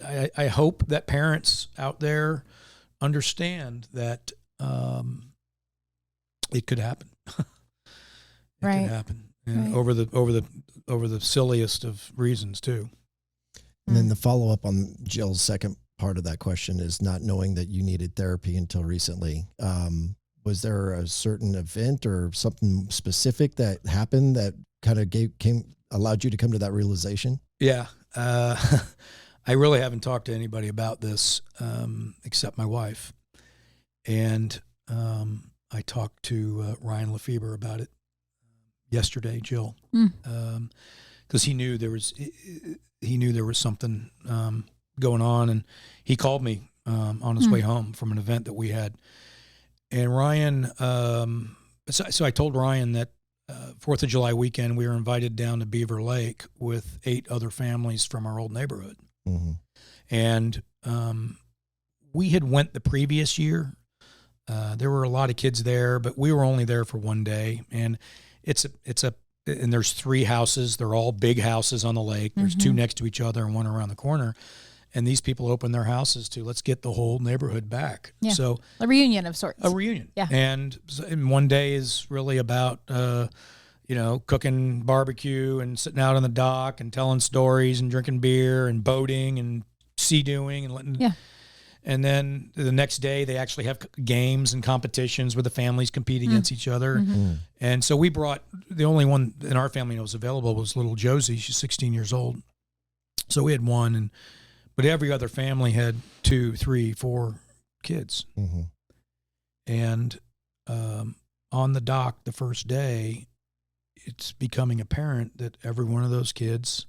Speaker 7: I hope that parents out there understand that it could happen. It
Speaker 6: Right.
Speaker 7: could happen. And
Speaker 6: Right.
Speaker 7: over the silliest of reasons too.
Speaker 5: And then the follow up on Jill's second part of that question is not knowing that you needed therapy until recently. Was there a certain event or something specific that happened that kind of allowed you to come to that realization?
Speaker 7: Yeah. I really haven't talked to anybody about this except my wife. And I talked to Ryan Lefebvre about it yesterday, Jill, because he knew there was something going on, and he called me on his way home from an event that we had. And Ryan, so I told Ryan that 4th of July weekend, we were invited down to Beaver Lake with 8 other families from our old neighborhood.
Speaker 5: Mm-hmm.
Speaker 7: And we had went the previous year. There were a lot of kids there, but we were only there for one day. And and there's 3 houses. They're all big houses on the lake. There's 2 next to each other and one around the corner. And these people opened their houses to, let's get the whole neighborhood back.
Speaker 6: Yeah.
Speaker 7: So
Speaker 6: A reunion of sorts.
Speaker 7: a reunion.
Speaker 6: Yeah.
Speaker 7: And one day is really about, cooking barbecue and sitting out on the dock and telling stories and drinking beer and boating and sea-doing and letting.
Speaker 6: Yeah.
Speaker 7: And then the next day they actually have games and competitions where the families compete against each other.
Speaker 6: Mm-hmm.
Speaker 7: And so we brought, the only one in our family that was available was little Josie. She's 16 years old. So we had one, but every other family had 2, 3, 4 kids.
Speaker 5: Mm-hmm.
Speaker 7: And on the dock the first day, it's becoming apparent that every one of those kids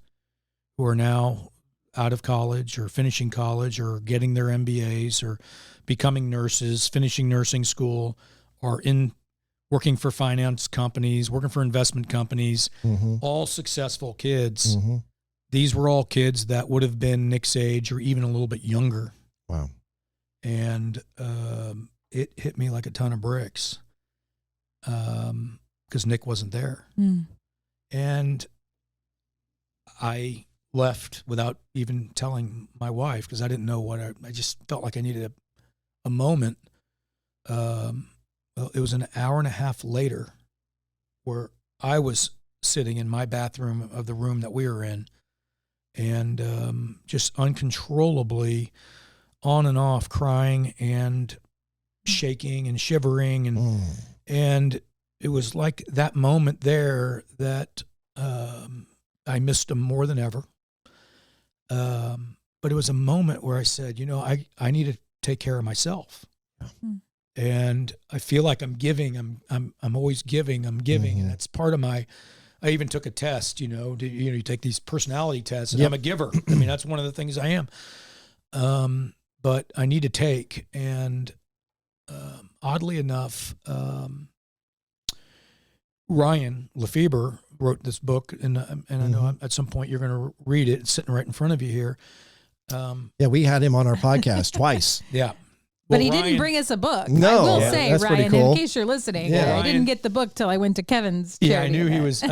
Speaker 7: who are now out of college or finishing college or getting their MBAs or becoming nurses, finishing nursing school, or working for finance companies, working for investment companies, all successful kids.
Speaker 5: Mm-hmm.
Speaker 7: These were all kids that would have been Nick's age or even a little bit younger.
Speaker 5: Wow.
Speaker 7: And it hit me like a ton of bricks because Nick wasn't there. And I left without even telling my wife because I didn't know I just felt like I needed a moment. Well, it was an hour and a half later where I was sitting in my bathroom of the room that we were in and just uncontrollably on and off crying and shaking and shivering. And it was like that moment there that I missed him more than ever. But it was a moment where I said, I need to take care of myself. And I feel like I'm giving, I'm always giving, I'm giving. And that's part of I even took a test, you take these personality tests and I'm a giver. I mean, that's one of the things I am. But I need to take. And oddly enough, Ryan Lefebvre wrote this book, and I know at some point you're going to read it. It's sitting right in front of you here.
Speaker 5: Yeah, we had him on our podcast twice.
Speaker 7: Yeah.
Speaker 6: But
Speaker 7: Well,
Speaker 6: he
Speaker 7: Ryan-
Speaker 6: didn't bring us a book.
Speaker 5: No.
Speaker 6: I will
Speaker 5: Yeah,
Speaker 6: say,
Speaker 5: that's pretty
Speaker 6: Ryan,
Speaker 5: cool.
Speaker 6: in case you're listening,
Speaker 5: Yeah.
Speaker 6: I didn't get the book till I went to Kevin's
Speaker 7: Yeah, I
Speaker 6: charity
Speaker 7: knew he
Speaker 6: event.
Speaker 7: was.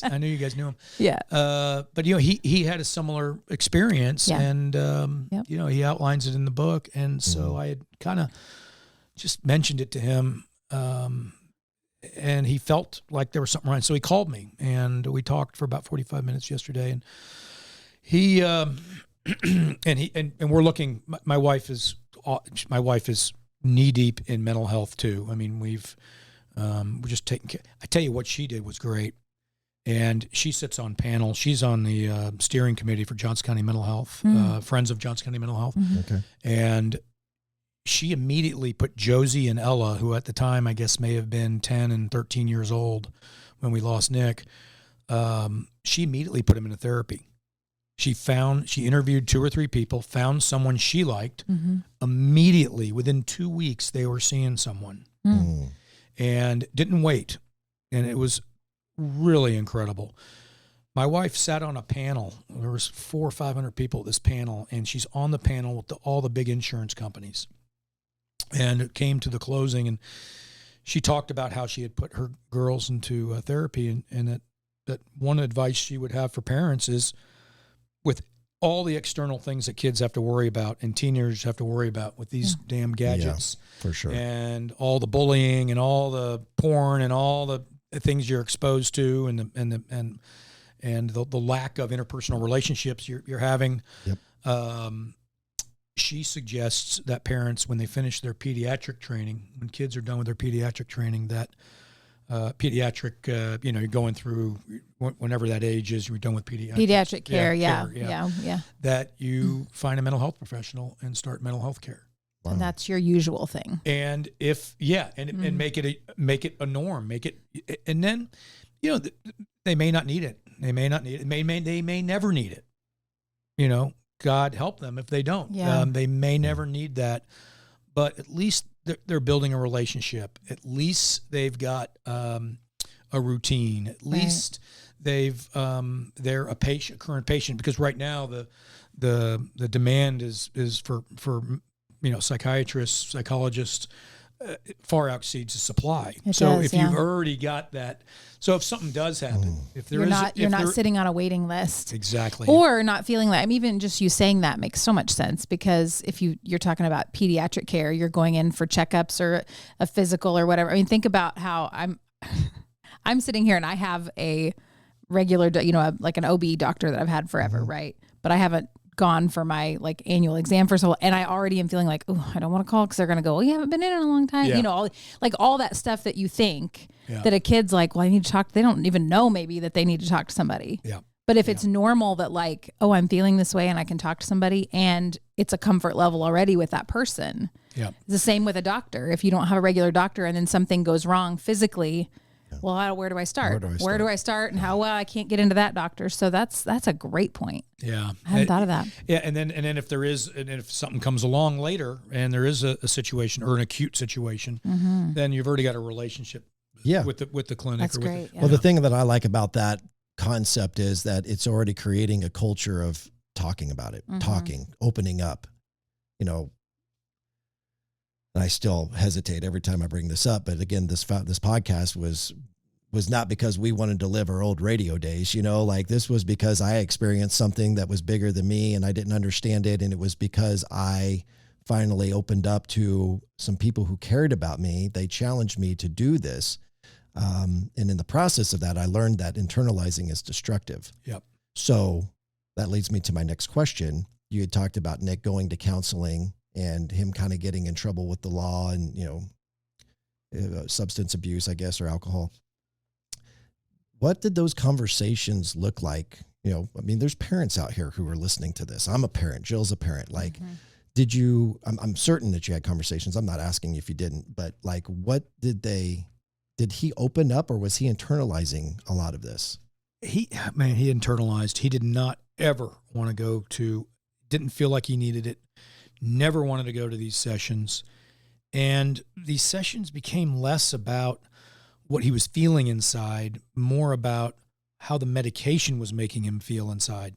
Speaker 7: I knew you guys knew him.
Speaker 6: Yeah.
Speaker 7: But he had a similar experience,
Speaker 6: Yeah.
Speaker 7: and
Speaker 6: Yep.
Speaker 7: he outlines it in the book, and so I had kind of just mentioned it to him, and he felt like there was something wrong. So he called me, and we talked for about 45 minutes yesterday, and he and we're looking. My wife is knee deep in mental health too. I mean, we're just taking care. I tell you what she did was great. And she sits on panel. She's on the steering committee for Johnson County Mental Health, Friends of Johnson County Mental Health.
Speaker 5: Okay.
Speaker 7: And she immediately put Josie and Ella, who at the time I guess may have been 10 and 13 years old when we lost Nick. She immediately put them into therapy. She interviewed 2 or 3 people, found someone she liked. Immediately, within 2 weeks, they were seeing someone and didn't wait. And it was really incredible. My wife sat on a panel. There was 400 or 500 people at this panel, and she's on the panel with all the big insurance companies. And it came to the closing, and she talked about how she had put her girls into therapy, and that one advice she would have for parents is, with all the external things that kids have to worry about and teenagers have to worry about with these damn gadgets,
Speaker 5: for sure,
Speaker 7: and all the bullying and all the porn and all the things you're exposed to, and the lack of interpersonal relationships you're having.
Speaker 5: Yep.
Speaker 7: She suggests that parents, when they finish their pediatric training, when kids are done with their pediatric training, that you're going through whenever that age is, you're done with
Speaker 6: pediatric care. Yeah.
Speaker 7: That you find a mental health professional and start mental health care.
Speaker 5: Wow.
Speaker 6: And that's your usual thing.
Speaker 7: And and make it a norm, and then, they may not need it. They may not need it. They may never need it. God help them if they don't.
Speaker 6: Yeah.
Speaker 7: They may never need that, but at least they're building a relationship. At least they've got a routine. At least they're a current patient, because right now the demand is for psychiatrists, psychologists, far exceeds the supply. If you've already got that, so if something does happen, if there
Speaker 6: you're not sitting on a waiting list,
Speaker 7: exactly,
Speaker 6: or not feeling that. I mean, even just you saying that makes so much sense, because if you're talking about pediatric care, you're going in for checkups or a physical or whatever. I mean, think about how I'm sitting here and I have a regular, like an OB doctor that I've had forever, right? But I haven't gone for my annual exam for so long, and I already am feeling like, oh, I don't want to call because they're going to go, oh, you haven't been in a long time. All that stuff that you think that a kid's like, well, I need to talk. They don't even know maybe that they need to talk to somebody.
Speaker 7: Yeah.
Speaker 6: But if it's normal that oh, I'm feeling this way and I can talk to somebody, and it's a comfort level already with that person.
Speaker 7: Yeah.
Speaker 6: It's the same with a doctor. If you don't have a regular doctor and then something goes wrong physically, well, where do I start? Where do I start? And how well I can't get into that doctor. So that's a great point.
Speaker 7: Yeah,
Speaker 6: I hadn't thought of that.
Speaker 7: Yeah, and then if something comes along later and there is a situation or an acute situation, then you've already got a relationship. With the clinic.
Speaker 6: That's great.
Speaker 5: Well, the thing that I like about that concept is that it's already creating a culture of talking about it, opening up. And I still hesitate every time I bring this up, but again, this podcast was not because we wanted to live our old radio days, this was because I experienced something that was bigger than me and I didn't understand it. And it was because I finally opened up to some people who cared about me. They challenged me to do this. And in the process of that, I learned that internalizing is destructive.
Speaker 7: Yep. So
Speaker 5: that leads me to my next question. You had talked about Nick going to counseling and him kind of getting in trouble with the law and, substance abuse, I guess, or alcohol. What did those conversations look like? There's parents out here who are listening to this. I'm a parent. Jill's a parent. Did you, I'm certain that you had conversations. I'm not asking if you didn't, but what did he open up, or was he internalizing a lot of this?
Speaker 7: He internalized. He did not ever want to go to, didn't feel like he needed it. Never wanted to go to these sessions. And these sessions became less about what he was feeling inside, more about how the medication was making him feel inside.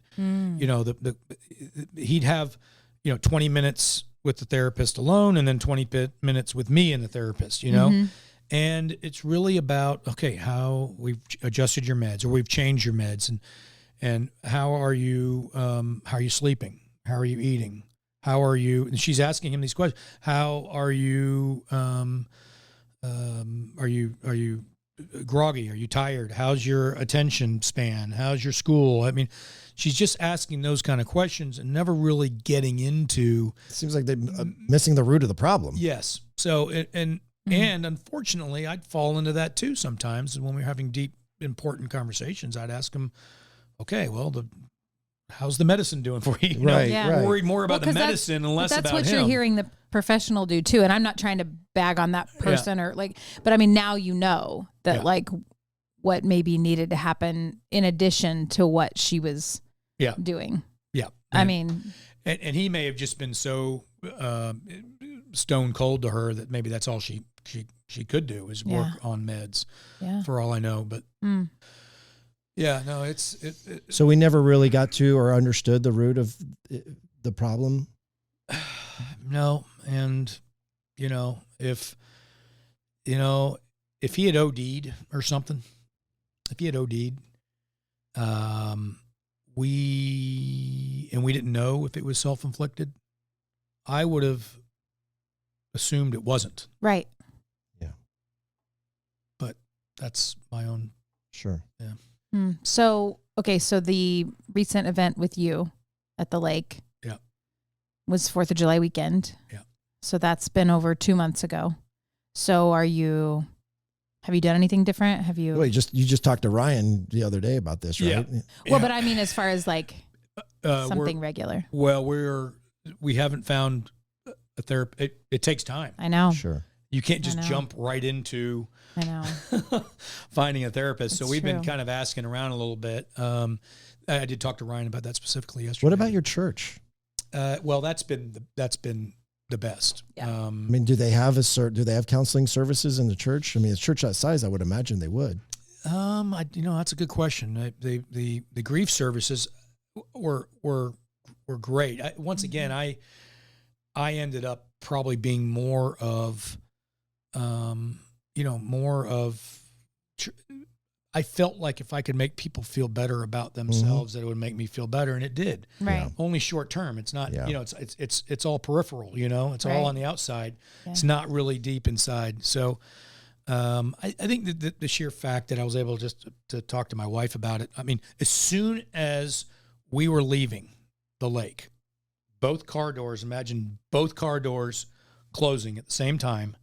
Speaker 7: He'd have, 20 minutes with the therapist alone and then 20 minutes with me and the therapist, And it's really about, okay, how we've adjusted your meds or we've changed your meds, and how are you sleeping? How are you eating? How are you? And she's asking him these questions. How are you? Are you groggy? Are you tired? How's your attention span? How's your school? I mean, she's just asking those kind of questions and never really getting into.
Speaker 5: It seems like they're missing the root of the problem.
Speaker 7: Yes. So and unfortunately, I'd fall into that too sometimes. When we're having deep, important conversations, I'd ask him, "Okay, well, how's the medicine doing for you?"
Speaker 5: Right.
Speaker 7: Worried more about the medicine and less about him.
Speaker 6: That's what you're hearing the professional do too. And I'm not trying to bag on that person but I mean, now that what maybe needed to happen in addition to what she was doing.
Speaker 7: Yeah.
Speaker 6: I mean,
Speaker 7: and he may have just been so stone cold to her that maybe that's all she could do is work on meds, for all I know. But Yeah, no,
Speaker 5: So we never really got to or understood the root of the problem.
Speaker 7: No. And, if he had OD'd or something, we didn't know if it was self-inflicted, I would have assumed it wasn't.
Speaker 6: Right.
Speaker 5: Yeah.
Speaker 7: But that's my own.
Speaker 5: Sure.
Speaker 7: Yeah.
Speaker 6: So the recent event with you at the lake was 4th of July weekend.
Speaker 7: Yeah.
Speaker 6: So that's been over 2 months ago. So have you done anything different? Have you?
Speaker 5: Well, you just talked to Ryan the other day about this, right?
Speaker 7: Yeah.
Speaker 6: Well, but I mean, as far as like something regular.
Speaker 7: Well, we haven't found a therapist. It takes time.
Speaker 6: I know.
Speaker 5: Sure.
Speaker 7: You can't just jump right into
Speaker 6: I know.
Speaker 7: finding a therapist.
Speaker 6: That's
Speaker 7: so we've been
Speaker 6: true.
Speaker 7: kind of asking around a little bit. I did talk to Ryan about that specifically yesterday.
Speaker 5: What about your church?
Speaker 7: Well, that's been the best.
Speaker 6: Yeah.
Speaker 5: I mean, do they have counseling services in the church? I mean, a church that size, I would imagine they would.
Speaker 7: That's a good question. The grief services were great. Once again, I ended up probably being more of, I felt like if I could make people feel better about themselves, that it would make me feel better, and it did.
Speaker 6: Right.
Speaker 5: Yeah.
Speaker 7: Only short term. It's not, it's all peripheral. It's
Speaker 6: Right.
Speaker 7: all on the outside.
Speaker 6: Yeah.
Speaker 7: It's not really deep inside. So, I think that the sheer fact that I was able just to talk to my wife about it. I mean, as soon as we were leaving the lake, imagine both car doors closing at the same time.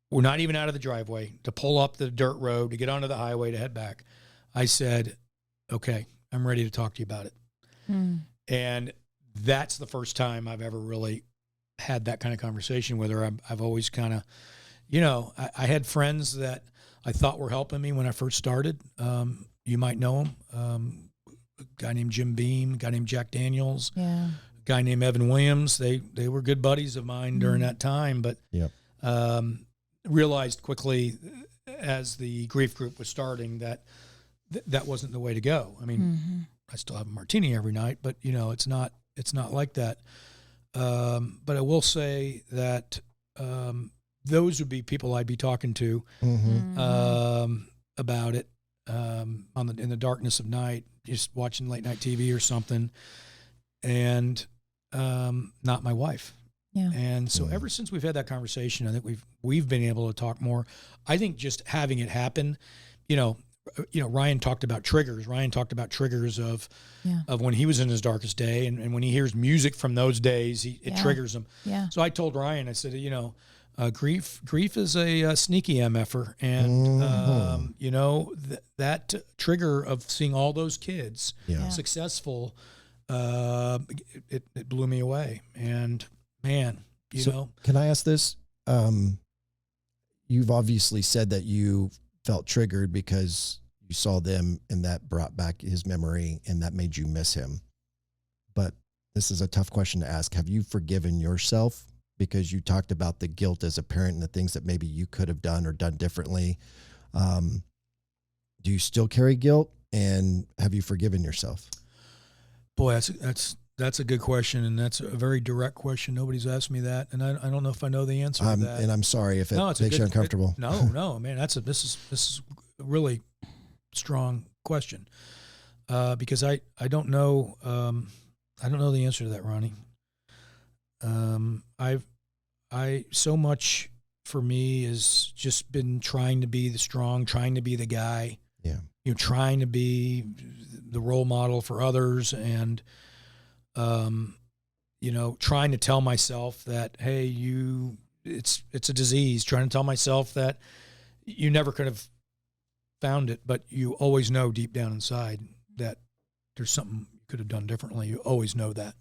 Speaker 7: We're not even out of the driveway to pull up the dirt road, to get onto the highway, to head back. I said, okay, I'm ready to talk to you about it. And that's the first time I've ever really had that kind of conversation with her. I've always kind of, I had friends that I thought were helping me when I first started. You might know them. A guy named Jim Beam, a guy named Jack Daniels, a guy named Evan Williams. They were good buddies of mine during that time, but realized quickly as the grief group was starting that wasn't the way to go. I mean, I still have a martini every night, but it's not like that. But I will say that those would be people I'd be talking to about it in the darkness of night, just watching late night TV or something, and not my wife.
Speaker 6: Yeah.
Speaker 7: And so ever since we've had that conversation, I think we've been able to talk more. I think just having it happen, Ryan talked about triggers. Ryan talked about triggers of when he was in his darkest day, and when he hears music from those days, it triggers him.
Speaker 6: Yeah.
Speaker 7: So I told Ryan, I said, grief is a sneaky MFer, and that trigger of seeing all those kids successful, it blew me away. And man,
Speaker 5: can I ask this? You've obviously said that you felt triggered because you saw them and that brought back his memory and that made you miss him. But this is a tough question to ask. Have you forgiven yourself? Because you talked about the guilt as a parent and the things that maybe you could have done or done differently. Do you still carry guilt, and have you forgiven yourself?
Speaker 7: Boy, that's a good question, and that's a very direct question. Nobody's asked me that, and I don't know if I know the answer to that.
Speaker 5: And I'm sorry if it makes you uncomfortable.
Speaker 7: No, man, this is a really strong question, because I don't know the answer to that, Ronnie. So much for me has just been trying to be the strong, trying to be the guy, trying to be the role model for others, and trying to tell myself that, hey, it's a disease, trying to tell myself that you never could have found it, but you always know deep down inside that there's something you could have done differently. You always know that,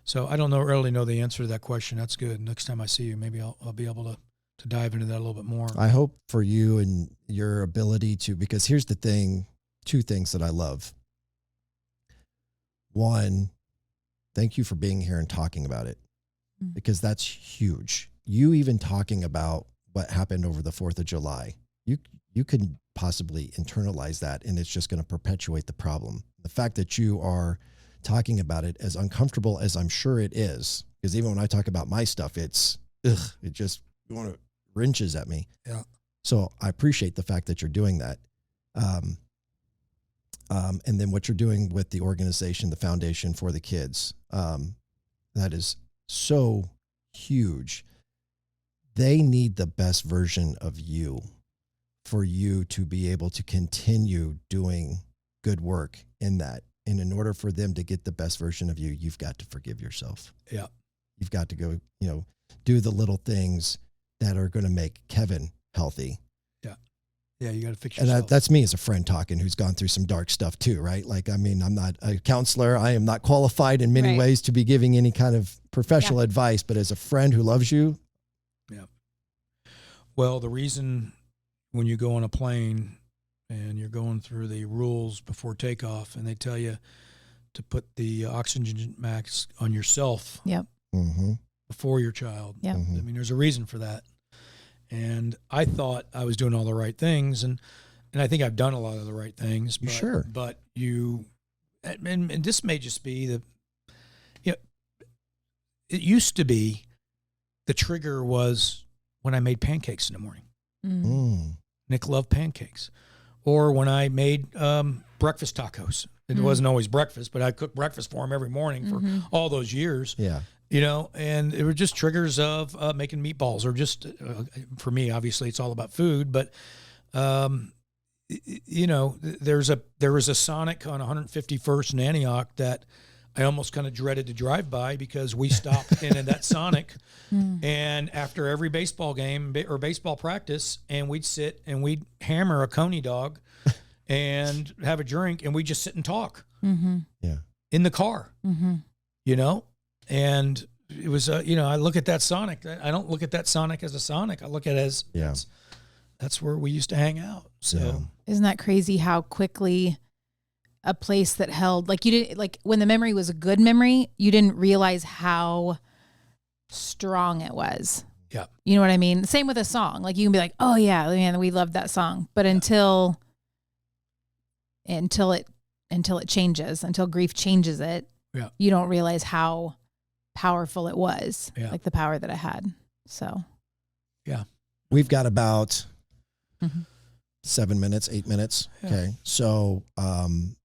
Speaker 7: So I don't really know the answer to that question. That's good. Next time I see you, maybe I'll be able to dive into that a little bit more.
Speaker 5: I hope for you and your ability to, because here's the thing, two things that I love. One, thank you for being here and talking about it, because that's huge. You even talking about what happened over the 4th of July. you can possibly internalize that, and it's just going to perpetuate the problem. The fact that you are talking about it, as uncomfortable as I'm sure it is, because even when I talk about my stuff, it just wrenches at me.
Speaker 7: Yeah.
Speaker 5: So I appreciate the fact that you're doing that. And then what you're doing with the organization, the foundation for the kids, that is so huge. They need the best version of you for you to be able to continue doing good work in that. And in order for them to get the best version of you, you've got to forgive yourself.
Speaker 7: Yeah.
Speaker 5: You've got to go, do the little things that are going to make Kevin healthy.
Speaker 7: Yeah, you got to fix yourself.
Speaker 5: And that's me as a friend talking, who's gone through some dark stuff too, right? Like, I mean, I'm not a counselor. I am not qualified in many ways to be giving any kind of professional advice, but as a friend who loves you.
Speaker 7: Yeah. Well, the reason when you go on a plane and you're going through the rules before takeoff and they tell you to put the oxygen mask on yourself before your child.
Speaker 6: Yep.
Speaker 7: I mean, there's a reason for that. And I thought I was doing all the right things, and I think I've done a lot of the right things. But,
Speaker 5: Sure.
Speaker 7: But and this may just be it used to be the trigger was when I made pancakes in the morning. Nick loved pancakes. Or when I made breakfast tacos. It wasn't always breakfast, but I cooked breakfast for him every morning for all those years. Yeah. And it were just triggers of making meatballs, or just, for me, obviously it's all about food, but, there was a Sonic on 151st and Antioch that I almost kind of dreaded to drive by, because we stopped in that Sonic and after every baseball game or baseball practice, and we'd sit and we'd hammer a coney dog and have a drink, and we'd just sit and talk in the car, and it was, I look at that Sonic. I don't look at that Sonic as a Sonic. I look at it as, that's where we used to hang out. So
Speaker 6: isn't that crazy how quickly a place that held, like, you didn't, like, when the memory was a good memory, you didn't realize how strong it was.
Speaker 7: Yeah.
Speaker 6: You know what I mean? Same with a song. Like, you can be like, oh yeah, man, we loved that song. But until it changes, until grief changes it, you don't realize how powerful it was, like the power that I had. So,
Speaker 5: we've got about 7 minutes, 8 minutes. Okay. So,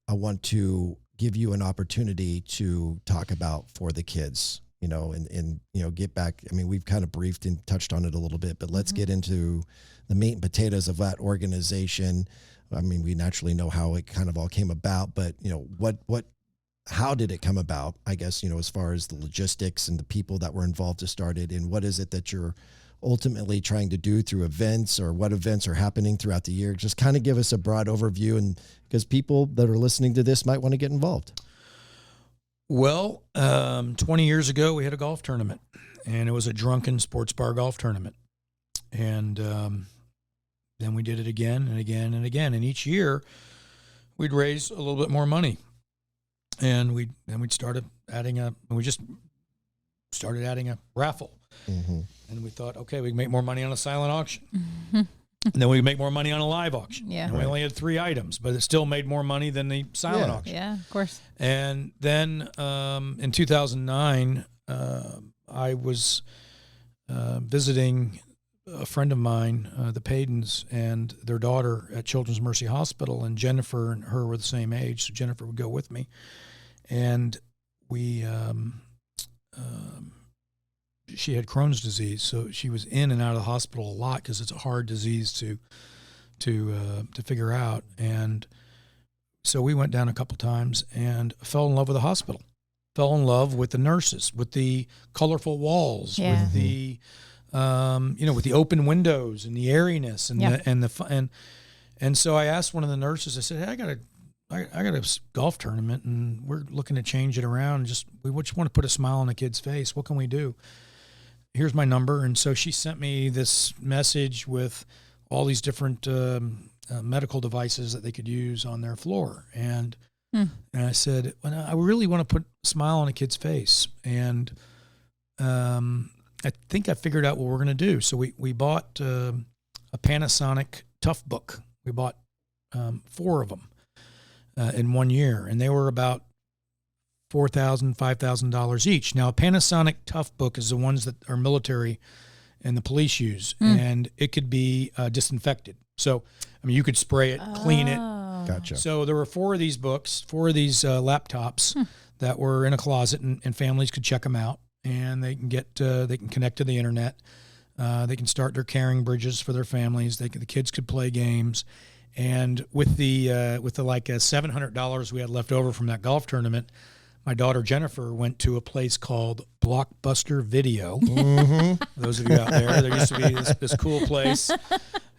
Speaker 5: I want to give you an opportunity to talk about For the Kids, and get back. I mean, we've kind of briefed and touched on it a little bit, but let's get into the meat and potatoes of that organization. I mean, we naturally know how it kind of all came about, but how did it come about? I guess, as far as the logistics and the people that were involved to start it, and what is it that you're ultimately trying to do through events, or what events are happening throughout the year? Just kind of give us a broad overview, and because people that are listening to this might want to get involved.
Speaker 7: Well, 20 years ago, we had a golf tournament, and it was a drunken sports bar golf tournament. And then we did it again and again and again. And each year we'd raise a little bit more money. And we'd started adding a raffle. And we thought, okay, we can make more money on a silent auction. And then we make more money on a live auction. Yeah. And we only had 3 items, but it still made more money than the silent auction.
Speaker 6: Yeah, of course.
Speaker 7: And then in 2009, I was visiting a friend of mine, the Paydens, and their daughter at Children's Mercy Hospital, and Jennifer and her were the same age, so Jennifer would go with me. And we, she had Crohn's disease, so she was in and out of the hospital a lot, because it's a hard disease to figure out. And so we went down a couple times and fell in love with the hospital, fell in love with the nurses, with the colorful walls, with the with the open windows and the airiness and and so I asked one of the nurses, I said, hey, I got a golf tournament, and we're looking to change it around. We just want to put a smile on a kid's face. What can we do? Here's my number. And so she sent me this message with all these different medical devices that they could use on their floor. And I said, well, I really want to put a smile on a kid's face. And I think I figured out what we're going to do. So we bought a Panasonic Tough Book. We bought 4 of them in 1 year, and they were about $4,000, $5,000 each. Now, a Panasonic Tough Book is the ones that are military and the police use, and it could be disinfected. So, I mean, you could spray it, clean it.
Speaker 5: Gotcha.
Speaker 7: So there were 4 of these books, 4 of these laptops that were in a closet, and families could check them out, and they can connect to the internet. They can start their caring bridges for their families. The kids could play games, and with the like $700 we had left over from that golf tournament, my daughter Jennifer went to a place called Blockbuster Video. Those of you out there used to be this cool place.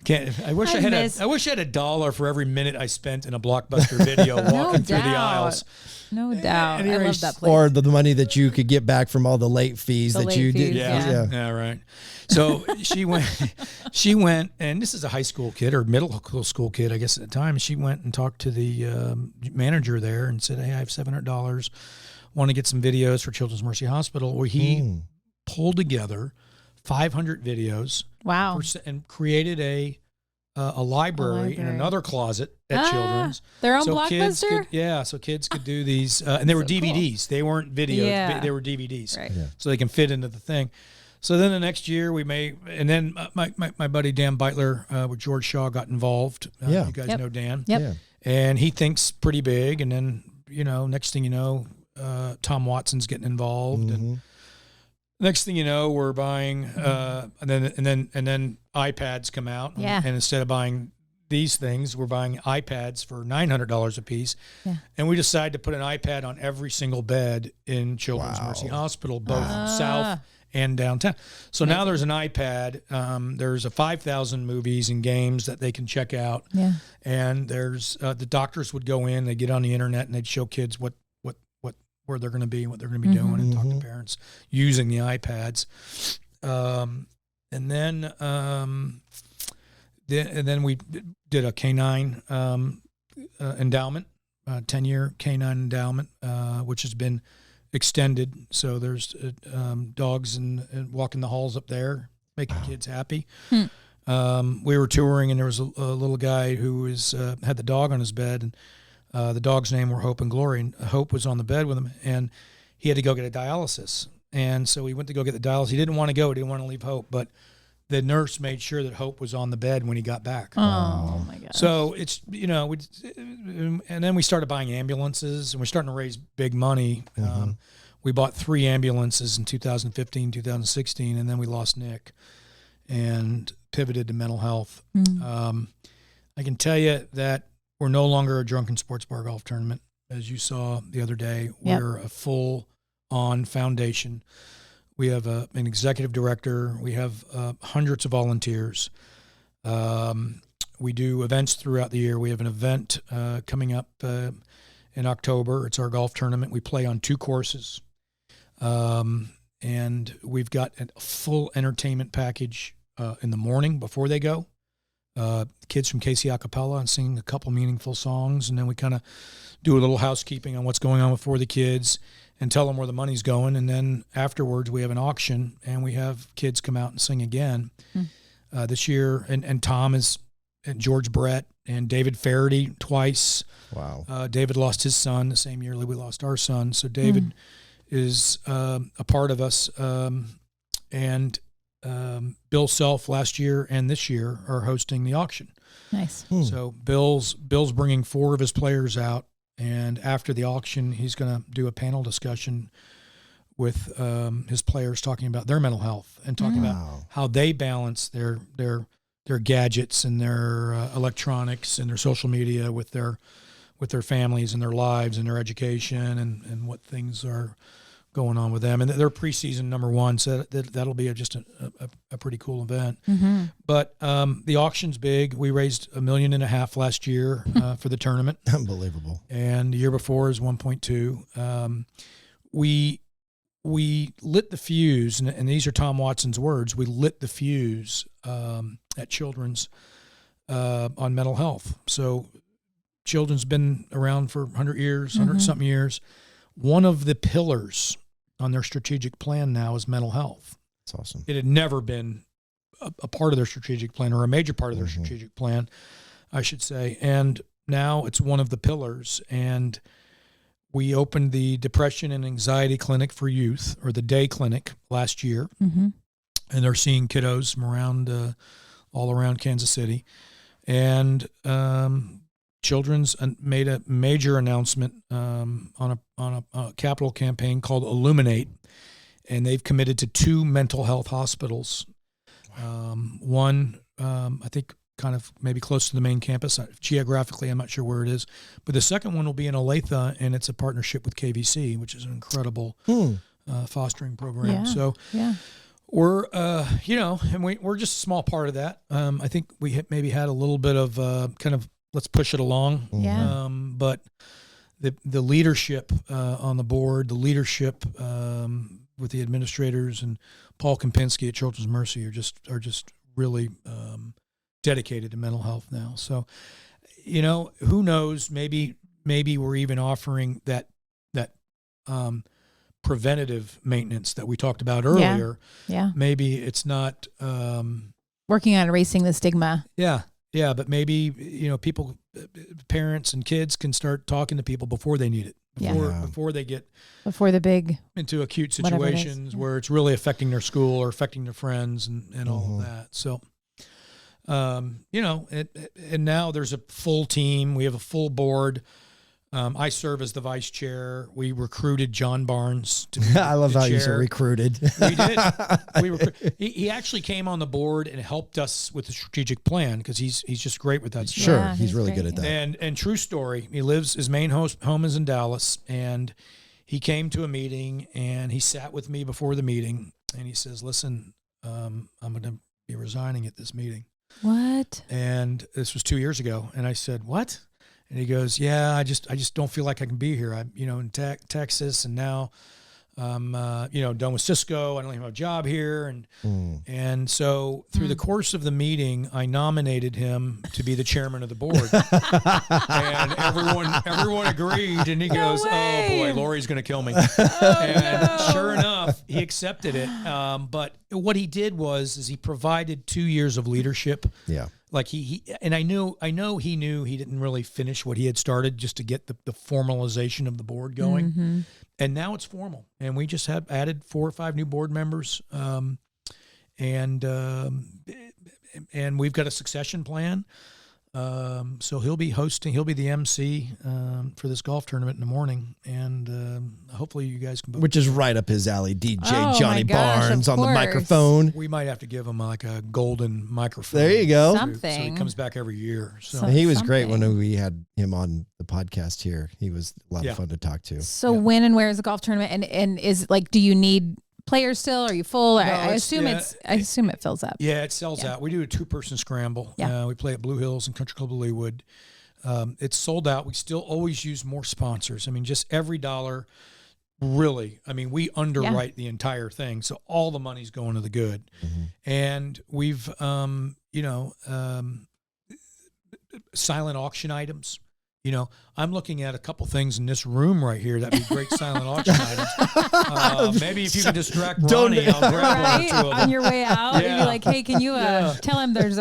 Speaker 7: I wish I had $1 for every minute I spent in a Blockbuster Video walking through the aisles.
Speaker 6: No doubt. I love that place.
Speaker 5: Or the money that you could get back from all the late fees did.
Speaker 7: Yeah, right. So she went, and this is a high school kid or middle school kid, I guess at the time. She went and talked to the manager there and said, "Hey, I have $700. Want to get some videos for Children's Mercy Hospital." Where he pulled together 500 videos.
Speaker 6: Wow.
Speaker 7: And created a library in another closet at Children's.
Speaker 6: They're on Blockbuster?
Speaker 7: So kids could do these. And they were DVDs. Cool. They weren't videos.
Speaker 6: Yeah.
Speaker 7: They were DVDs.
Speaker 6: Right.
Speaker 5: Yeah.
Speaker 7: So they can fit into the thing. So then the next year and then my buddy Dan Beitler with George Shaw got involved. You guys know Dan.
Speaker 6: Yep.
Speaker 5: Yeah.
Speaker 7: And he thinks pretty big. And then, next thing you know, Tom Watson's getting involved. And next thing you know, we're buying, and then iPads come out.
Speaker 6: Yeah.
Speaker 7: And instead of buying these things, we're buying iPads for $900 a piece.
Speaker 6: Yeah.
Speaker 7: And we decided to put an iPad on every single bed in Children's Mercy Hospital, both south and downtown. So now there's an iPad. There's 5,000 movies and games that they can check out.
Speaker 6: Yeah.
Speaker 7: And there's the doctors would go in, they'd get on the internet, and they'd show kids where they're going to be and what they're going to be doing, and talk to parents using the iPads. And then we did a canine endowment, 10-year canine endowment, which has been extended. So there's dogs and walking the halls up there, making kids happy. We were touring, and there was a little guy who had the dog on his bed, and the dog's name were Hope and Glory, and Hope was on the bed with him, and he had to go get a dialysis. And so he went to go get the dialysis. He didn't want to go. He didn't want to leave Hope, but the nurse made sure that Hope was on the bed when he got back.
Speaker 6: Oh my gosh.
Speaker 7: So it's, and then we started buying ambulances, and we're starting to raise big money. We bought 3 ambulances in 2015, 2016, and then we lost Nick and pivoted to mental health. I can tell you that we're no longer a drunken sports bar golf tournament. As you saw the other day, we're a full-on foundation. We have an executive director. We have hundreds of volunteers. We do events throughout the year. We have an event coming up in October. It's our golf tournament. We play on 2 courses. And we've got a full entertainment package in the morning before they go. Kids from KC Acapella and sing a couple meaningful songs, and then we kind of do a little housekeeping on what's going on with For The Kids and tell them where the money's going. And then afterwards we have an auction, and we have kids come out and sing again. This year, and Tom is, and George Brett and David Faraday twice.
Speaker 5: Wow.
Speaker 7: David lost his son the same year we lost our son. So David is a part of us. And Bill Self last year and this year are hosting the auction.
Speaker 6: Nice.
Speaker 7: So Bill's bringing 4 of his players out, and after the auction, he's going to do a panel discussion with his players, talking about their mental health and talking about how they balance their gadgets and their electronics and their social media with their families and their lives and their education and what things are going on with them. And they're preseason number 1, so that'll be just a pretty cool event. But the auction's big. We raised $1.5 million last year for the tournament.
Speaker 5: Unbelievable. And
Speaker 7: the year before is 1.2. We lit the fuse, and these are Tom Watson's words. We lit the fuse at Children's on mental health. So Children's been around for 100 years, 100-something years. One of the pillars on their strategic plan now is mental health.
Speaker 5: That's awesome.
Speaker 7: It had never been a part of their strategic plan, or a major part of their strategic plan, I should say. And now it's one of the pillars. And we opened the Depression and Anxiety Clinic for Youth, or the Day Clinic, last year. And they're seeing kiddos from around, all around Kansas City. And Children's made a major announcement on a capital campaign called Illuminate, and they've committed to 2 mental health hospitals. One, I think, kind of maybe close to the main campus. Geographically, I'm not sure where it is. But the second one will be in Olathe, and it's a partnership with KVC, which is an incredible fostering program.
Speaker 6: Yeah.
Speaker 7: So we're, and we're just a small part of that. I think we maybe had a little bit of kind of, let's push it along.
Speaker 6: Yeah.
Speaker 7: But the leadership on the board, the leadership with the administrators, and Paul Kempinski at Children's Mercy are just really dedicated to mental health now. So, who knows? Maybe we're even offering that preventative maintenance that we talked about earlier.
Speaker 6: Yeah.
Speaker 7: Maybe it's not
Speaker 6: Working on erasing the stigma.
Speaker 7: Yeah, but maybe people, parents and kids, can start talking to people before they need it. Before they get
Speaker 6: the big
Speaker 7: into acute
Speaker 6: whatever it is.
Speaker 7: situations where it's really affecting their school or affecting their friends and all of that. So, and now there's a full team. We have a full board. I serve as the vice chair. We recruited John Barnes to be
Speaker 5: I love
Speaker 7: the
Speaker 5: how you
Speaker 7: chair.
Speaker 5: said recruited.
Speaker 7: We did. He actually came on the board and helped us with the strategic plan, because he's just great with that stuff.
Speaker 5: Sure,
Speaker 6: Yeah,
Speaker 5: he's really
Speaker 6: great,
Speaker 5: good at that.
Speaker 7: And true story, his main home is in Dallas, and he came to a meeting and he sat with me before the meeting, and he says, "Listen, I'm going to be resigning at this meeting."
Speaker 6: What?
Speaker 7: And this was 2 years ago, and I said, "What?" And he goes, "Yeah, I just don't feel like I can be here. I'm, in Texas, and now I'm, done with Cisco. I don't even have a job here." And so through the course of the meeting, I nominated him to be the chairman of the board. And everyone agreed. And he goes,
Speaker 6: way.
Speaker 7: "Oh boy, Lori's going to kill me." And sure enough, he accepted it. But what he did was he provided 2 years of leadership.
Speaker 5: Yeah.
Speaker 7: Like I know he knew he didn't really finish what he had started, just to get the formalization of the board going. And now it's formal, and we just have added 4 or 5 new board members. And we've got a succession plan. So he'll be the MC for this golf tournament in the morning, and hopefully you guys can.
Speaker 5: Which is right up his alley. DJ
Speaker 6: Oh,
Speaker 5: Johnny
Speaker 6: my gosh,
Speaker 5: Barnes
Speaker 6: of
Speaker 5: on the
Speaker 6: course.
Speaker 5: microphone.
Speaker 7: We might have to give him like a golden microphone.
Speaker 5: There you go.
Speaker 7: So he
Speaker 6: Something.
Speaker 7: comes back every year. So
Speaker 5: He was great
Speaker 6: Something.
Speaker 5: when we had him on the podcast here. He was a lot of fun to talk to.
Speaker 6: So when and where is the golf tournament? And is do you need players still? Are you full? I
Speaker 7: it's-
Speaker 6: assume
Speaker 7: yeah,
Speaker 6: I assume it fills up.
Speaker 7: Yeah, it sells out. We do a 2-person scramble.
Speaker 6: Yeah.
Speaker 7: We play at Blue Hills and Country Club of Leawood. It's sold out. We still always use more sponsors. I mean, just every dollar, really. I mean, we underwrite the entire thing, so all the money's going to the good. And we've, silent auction items. I'm looking at a couple things in this room right here that'd be great silent auction items. Maybe if you can distract Ronnie, I'll grab one or
Speaker 6: Right?
Speaker 7: two of them.
Speaker 6: On your way out,
Speaker 7: Yeah.
Speaker 6: you'd be like, "Hey, can you tell him there's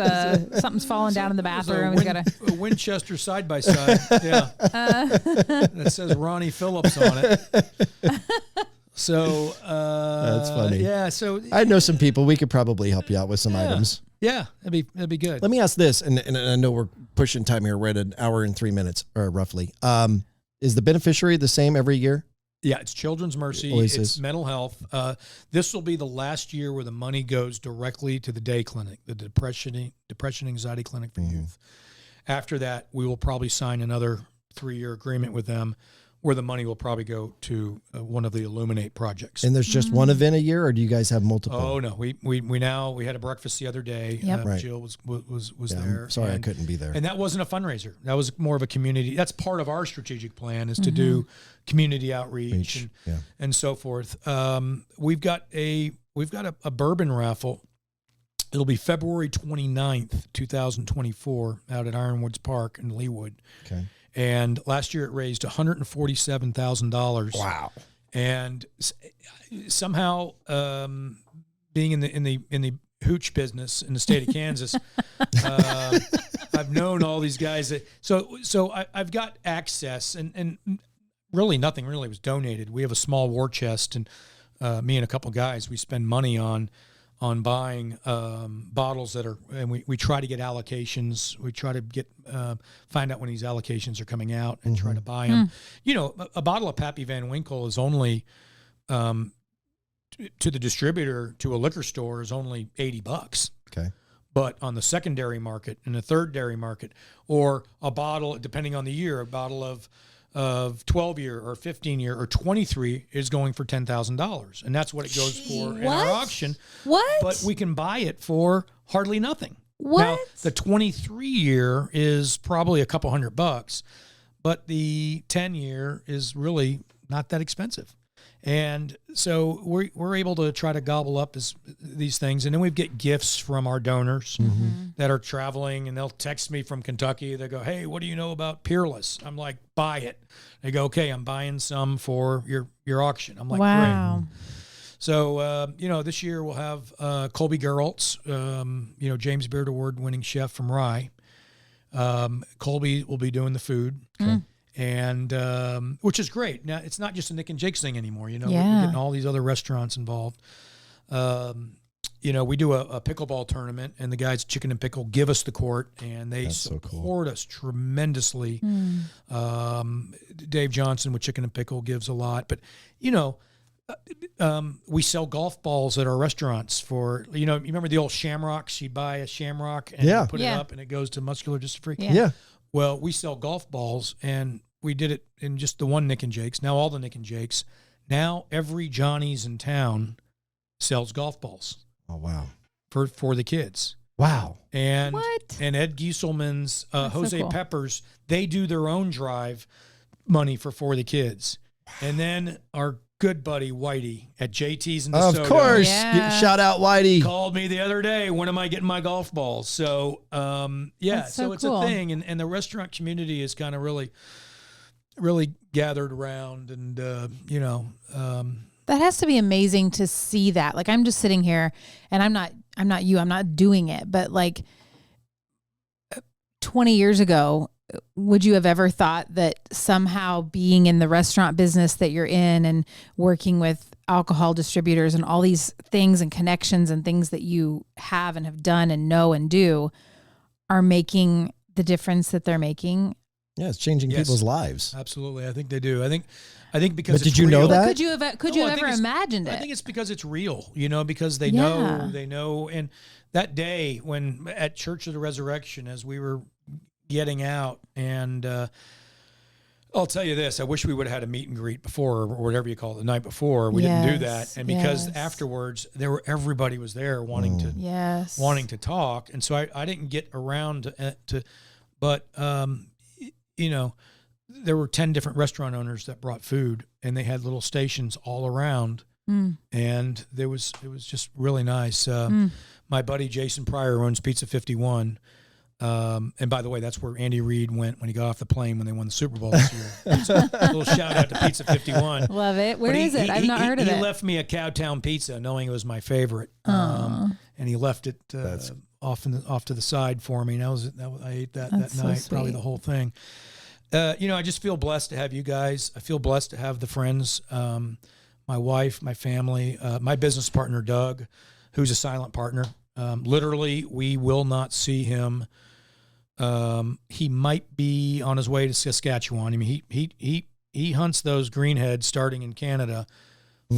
Speaker 6: something's falling down in the bathroom?
Speaker 7: There's a Winchester side by side. Yeah. That says Ronnie Phillips on it. So
Speaker 5: That's funny.
Speaker 7: Yeah. So
Speaker 5: I know some people. We could probably help you out with some items.
Speaker 7: yeah, that'd be good.
Speaker 5: Let me ask this, and I know we're pushing time here. We're at an hour and 3 minutes, or roughly. Is the beneficiary the same every year?
Speaker 7: Yeah, it's Children's Mercy.
Speaker 5: Always
Speaker 7: It's
Speaker 5: is.
Speaker 7: mental health. This will be the last year where the money goes directly to the day clinic, the depression anxiety clinic for youth. After that, we will probably sign another 3-year agreement with them, where the money will probably go to one of the Illuminate projects.
Speaker 5: And there's just one event a year, or do you guys have multiple?
Speaker 7: Oh no, we had a breakfast the other day.
Speaker 6: Yep.
Speaker 5: Right.
Speaker 7: Jill was
Speaker 5: Yeah, I'm
Speaker 7: there.
Speaker 5: sorry I
Speaker 7: and-
Speaker 5: couldn't be there.
Speaker 7: And that wasn't a fundraiser. That was more of a community. That's part of our strategic plan, is to do community outreach and so forth. We've got a bourbon raffle. It'll be February 29th, 2024, out at Ironwoods Park in Leawood.
Speaker 5: Okay.
Speaker 7: And last year it raised $147,000.
Speaker 5: Wow.
Speaker 7: And somehow, being in the hooch business in the state of Kansas. I've known all these guys I've got access, and really nothing really was donated. We have a small war chest, and me and a couple guys, we spend money on buying bottles and we try to get allocations. We try to find out when these allocations are coming out and try to buy them. A bottle of Pappy Van Winkle is only, to the distributor, to a liquor store, is only $80.
Speaker 5: Okay.
Speaker 7: But on the secondary market and the third-dairy market, or a bottle, depending on the year, a bottle of 12-year or 15-year or 23 is going for $10,000. And that's what it goes for in our auction.
Speaker 6: What?
Speaker 7: But we can buy it for hardly nothing.
Speaker 6: What?
Speaker 7: Now, the 23-year is probably a couple $100, but the 10-year is really not that expensive. And so we're able to try to gobble up these things. And then we get gifts from our donors that are traveling, and they'll text me from Kentucky. They go, "Hey, what do you know about Peerless?" I'm like, "Buy it." They go, "Okay, I'm buying some for your auction." I'm like,
Speaker 6: wow.
Speaker 7: "Great." So, this year we'll have Colby Gerholtz, James Beard Award-winning chef from Rye. Colby will be doing the food. Okay. And which is great. Now, it's not just a Nick and Jake's thing anymore. We're getting all these other restaurants involved. We do a pickleball tournament, and the guys at Chicken and Pickle give us the court, and they support us tremendously. Dave Johnson with Chicken and Pickle gives a lot. But, we sell golf balls at our restaurants for, you remember the old shamrocks? You buy a shamrock and you put it up, and it goes to muscular dystrophy.
Speaker 5: Yeah.
Speaker 7: Well, we sell golf balls, and we did it in just the one Nick and Jake's. Now all the Nick and Jake's. Now every Johnny's in town sells golf balls.
Speaker 5: Oh, wow.
Speaker 7: For the kids.
Speaker 5: Wow.
Speaker 7: And Ed Gieselman's Jose
Speaker 6: cool.
Speaker 7: Peppers, they do their own drive money for the kids. And then our good buddy Whitey at JT's in DeSoto.
Speaker 5: Of course.
Speaker 6: Yeah.
Speaker 5: Shout out Whitey.
Speaker 7: Called me the other day. When am I getting my golf balls? So,
Speaker 6: That's so
Speaker 7: it's
Speaker 6: cool.
Speaker 7: a thing. And the restaurant community is kind of really, really gathered around. And,
Speaker 6: That has to be amazing to see that. Like, I'm just sitting here, and I'm not doing it, but like 20 years ago, would you have ever thought that somehow being in the restaurant business that you're in and working with alcohol distributors and all these things and connections and things that you have and have done and know and do are making the difference that they're making?
Speaker 5: Yeah, it's changing people's lives.
Speaker 7: Absolutely. I think they do. I think because
Speaker 5: But did
Speaker 7: it's
Speaker 5: you know
Speaker 7: real.
Speaker 5: that?
Speaker 6: Could you have ever imagined it?
Speaker 7: I think it's because it's real, because they know. And that day when at Church of the Resurrection, as we were getting out, and I'll tell you this, I wish we would have had a meet and greet before, or whatever you call it, the night before. We didn't do that. And because afterwards everybody was there wanting to talk. And so I didn't get around but there were 10 different restaurant owners that brought food, and they had little stations all around. And it was just really nice. My buddy Jason Pryor owns Pizza 51. And by the way, that's where Andy Reid went when he got off the plane when they won the Super Bowl this year. So a little shout out to Pizza 51.
Speaker 6: Love it. Where is it? I've not heard of it.
Speaker 7: He left me a Cowtown pizza knowing it was my favorite. And he left it off to the side for me. And I ate that night,
Speaker 6: so
Speaker 7: probably
Speaker 6: sweet.
Speaker 7: the whole thing. I just feel blessed to have you guys. I feel blessed to have the friends, my wife, my family, my business partner, Doug, who's a silent partner. Literally, we will not see him. He might be on his way to Saskatchewan. I mean, he hunts those greenheads starting in Canada,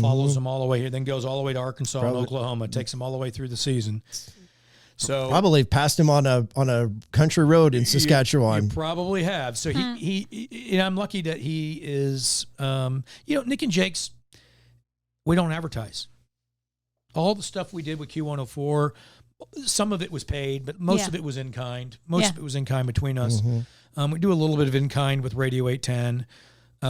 Speaker 7: follows them all the way here, then goes all the way to Arkansas and Oklahoma, takes them all the way through the season. So
Speaker 5: probably passed him on a country road in Saskatchewan.
Speaker 7: You probably have. So he I'm lucky that he is. Nick and Jake's, we don't advertise. All the stuff we did with Q104, some of it was paid, but most of it was in kind. Most of it was in kind between us. We do a little bit of in kind with Radio 810.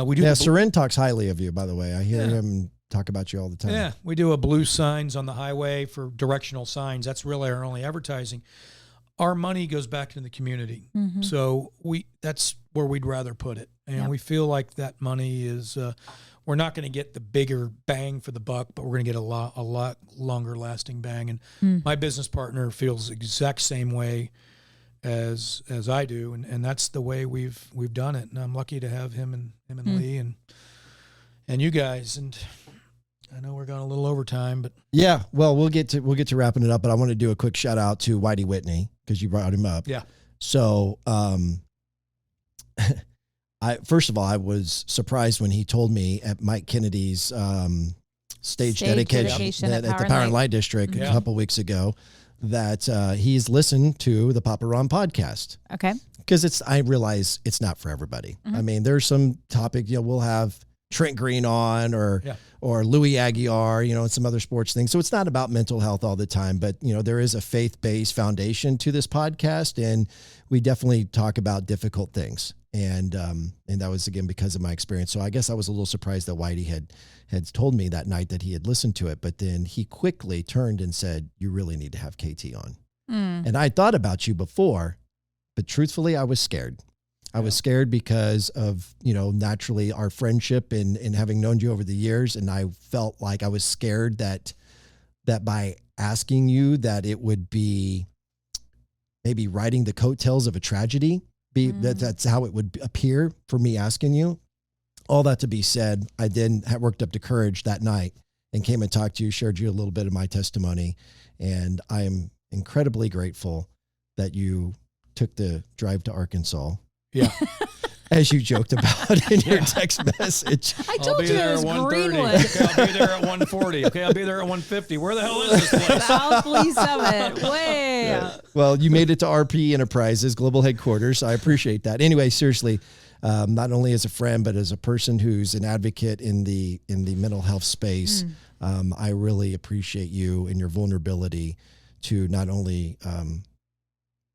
Speaker 7: We do.
Speaker 5: Soren talks highly of you, by the way. I hear him talk about you all the time.
Speaker 7: Yeah, we do a blue signs on the highway for directional signs. That's really our only advertising. Our money goes back to the community. So that's where we'd rather put it. And we feel like that money is, we're not going to get the bigger bang for the buck, but we're going to get a lot longer lasting bang. And my business partner feels the exact same way as I do, and that's the way we've done it. And I'm lucky to have him and Lee and you guys. And I know we're going a little overtime, but
Speaker 5: yeah, well, we'll get to wrapping it up. But I want to do a quick shout out to Whitey Whitney because you brought him up.
Speaker 7: Yeah.
Speaker 5: So, first of all, I was surprised when he told me at Mike Kennedy's stage dedication at the Power and Light District a couple weeks ago that he's listened to the Papa Ron podcast.
Speaker 6: Okay.
Speaker 5: Because I realize it's not for everybody. I mean, there's some topic, we'll have Trent Green on or Louis Aguiar, and some other sports things. So it's not about mental health all the time, but there is a faith-based foundation to this podcast, and we definitely talk about difficult things. And that was, again, because of my experience. So I guess I was a little surprised that Whitey had told me that night that he had listened to it, but then he quickly turned and said, "You really need to have KT on." And I thought about you before, but truthfully, I was scared. I was scared because of, naturally our friendship and having known you over the years. And I felt like I was scared that by asking you that it would be maybe riding the coattails of a tragedy. That's how it would appear for me asking you. All that to be said, I then worked up the courage that night and came and talked to you, shared you a little bit of my testimony. And I am incredibly grateful that you took the drive to Arkansas.
Speaker 7: Yeah.
Speaker 5: As you joked about in your text message.
Speaker 6: I told you it was Greenwood.
Speaker 7: Okay, I'll be there at 1:40. Okay, I'll be there at 1:50. Where the hell is this place?
Speaker 6: Southeast Summit. Way.
Speaker 5: Yeah. Well, you made it to RP Enterprises, global headquarters. I appreciate that. Anyway, seriously, not only as a friend, but as a person who's an advocate in the mental health space, I really appreciate you and your vulnerability to not only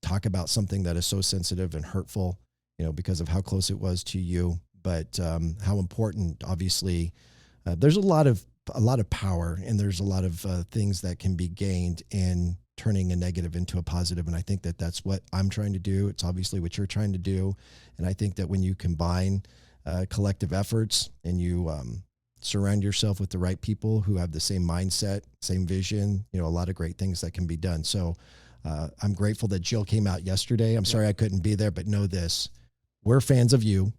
Speaker 5: talk about something that is so sensitive and hurtful, because of how close it was to you, but how important, obviously, there's a lot of power and there's a lot of things that can be gained in turning a negative into a positive. And I think that that's what I'm trying to do. It's obviously what you're trying to do. And I think that when you combine collective efforts and you surround yourself with the right people who have the same mindset, same vision, a lot of great things that can be done. So I'm grateful that Jill came out yesterday. I'm sorry I couldn't be there, but know this. We're fans of you.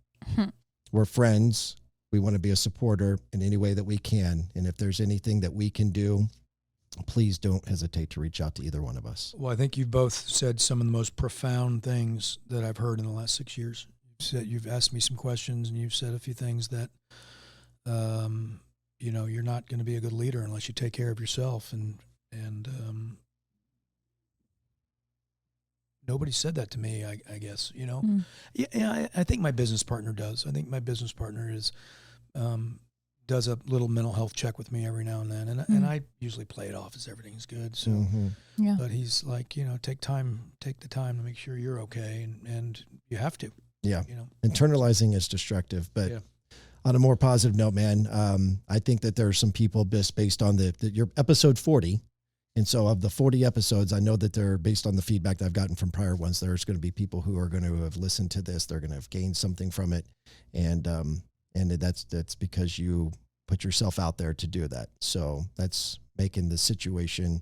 Speaker 5: We're friends. We want to be a supporter in any way that we can. And if there's anything that we can do, please don't hesitate to reach out to either one of us.
Speaker 7: Well, I think you've both said some of the most profound things that I've heard in the last 6 years. You've asked me some questions and you've said a few things that, you're not going to be a good leader unless you take care of yourself. And nobody said that to me, I guess, Yeah, I think my business partner does. I think my business partner does a little mental health check with me every now and then. And I usually play it off as everything's good. So, but he's like, take the time to make sure you're okay. And you have to.
Speaker 5: Yeah. Internalizing is destructive, but on a more positive note, man, I think that there are some people based on your episode 40. And so of the 40 episodes, I know that they're based on the feedback that I've gotten from prior ones. There's going to be people who are going to have listened to this. They're going to have gained something from it. And that's because you put yourself out there to do that. So that's making the situation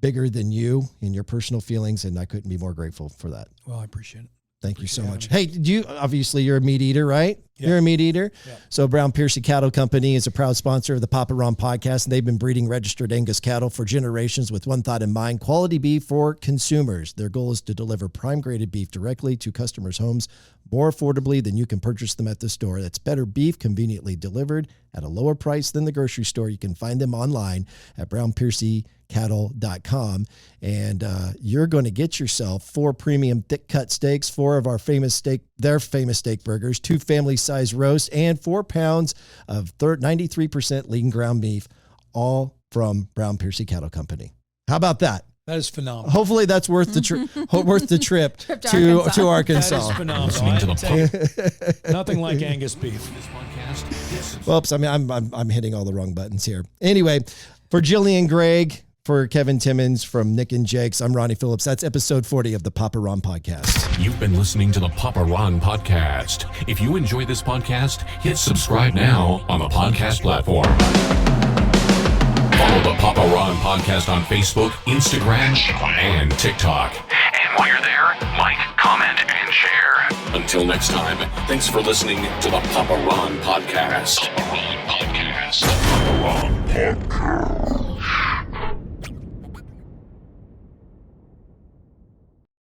Speaker 5: bigger than you and your personal feelings. And I couldn't be more grateful for that.
Speaker 7: Well, I appreciate it.
Speaker 5: Thank you so much. Hey, obviously you're a meat eater, right? Yeah. You're a meat eater. Yeah. So Brown Piercy Cattle Company is a proud sponsor of the Papa Ron podcast, and they've been breeding registered Angus cattle for generations with one thought in mind: quality beef for consumers. Their goal is to deliver prime graded beef directly to customers' homes more affordably than you can purchase them at the store. That's better beef conveniently delivered at a lower price than the grocery store. You can find them online at brownpiercycattle.com. And you're going to get yourself 4 premium thick cut steaks, 4 of their famous steak burgers, 2 family size roasts, and 4 pounds of 93% lean ground beef, all from Brown Piercy Cattle Company. How about that?
Speaker 7: That is phenomenal.
Speaker 5: Hopefully that's worth the trip to Arkansas.
Speaker 7: That is phenomenal. Nothing like Angus beef.
Speaker 5: Whoops, I'm hitting all the wrong buttons here. Anyway, for Jillian, Greg, For Kevin Timmons from Nick and Jake's, I'm Ronnie Phillips. That's episode 40 of the Papa Ron Podcast.
Speaker 1: You've been listening to the Papa Ron Podcast. If you enjoy this podcast, hit subscribe now on the podcast platform. Follow the Papa Ron Podcast on Facebook, Instagram, and TikTok.
Speaker 2: And while you're there, like, comment, and share.
Speaker 1: Until next time, thanks for listening to the Papa Ron Podcast.
Speaker 2: Papa Ron Podcast.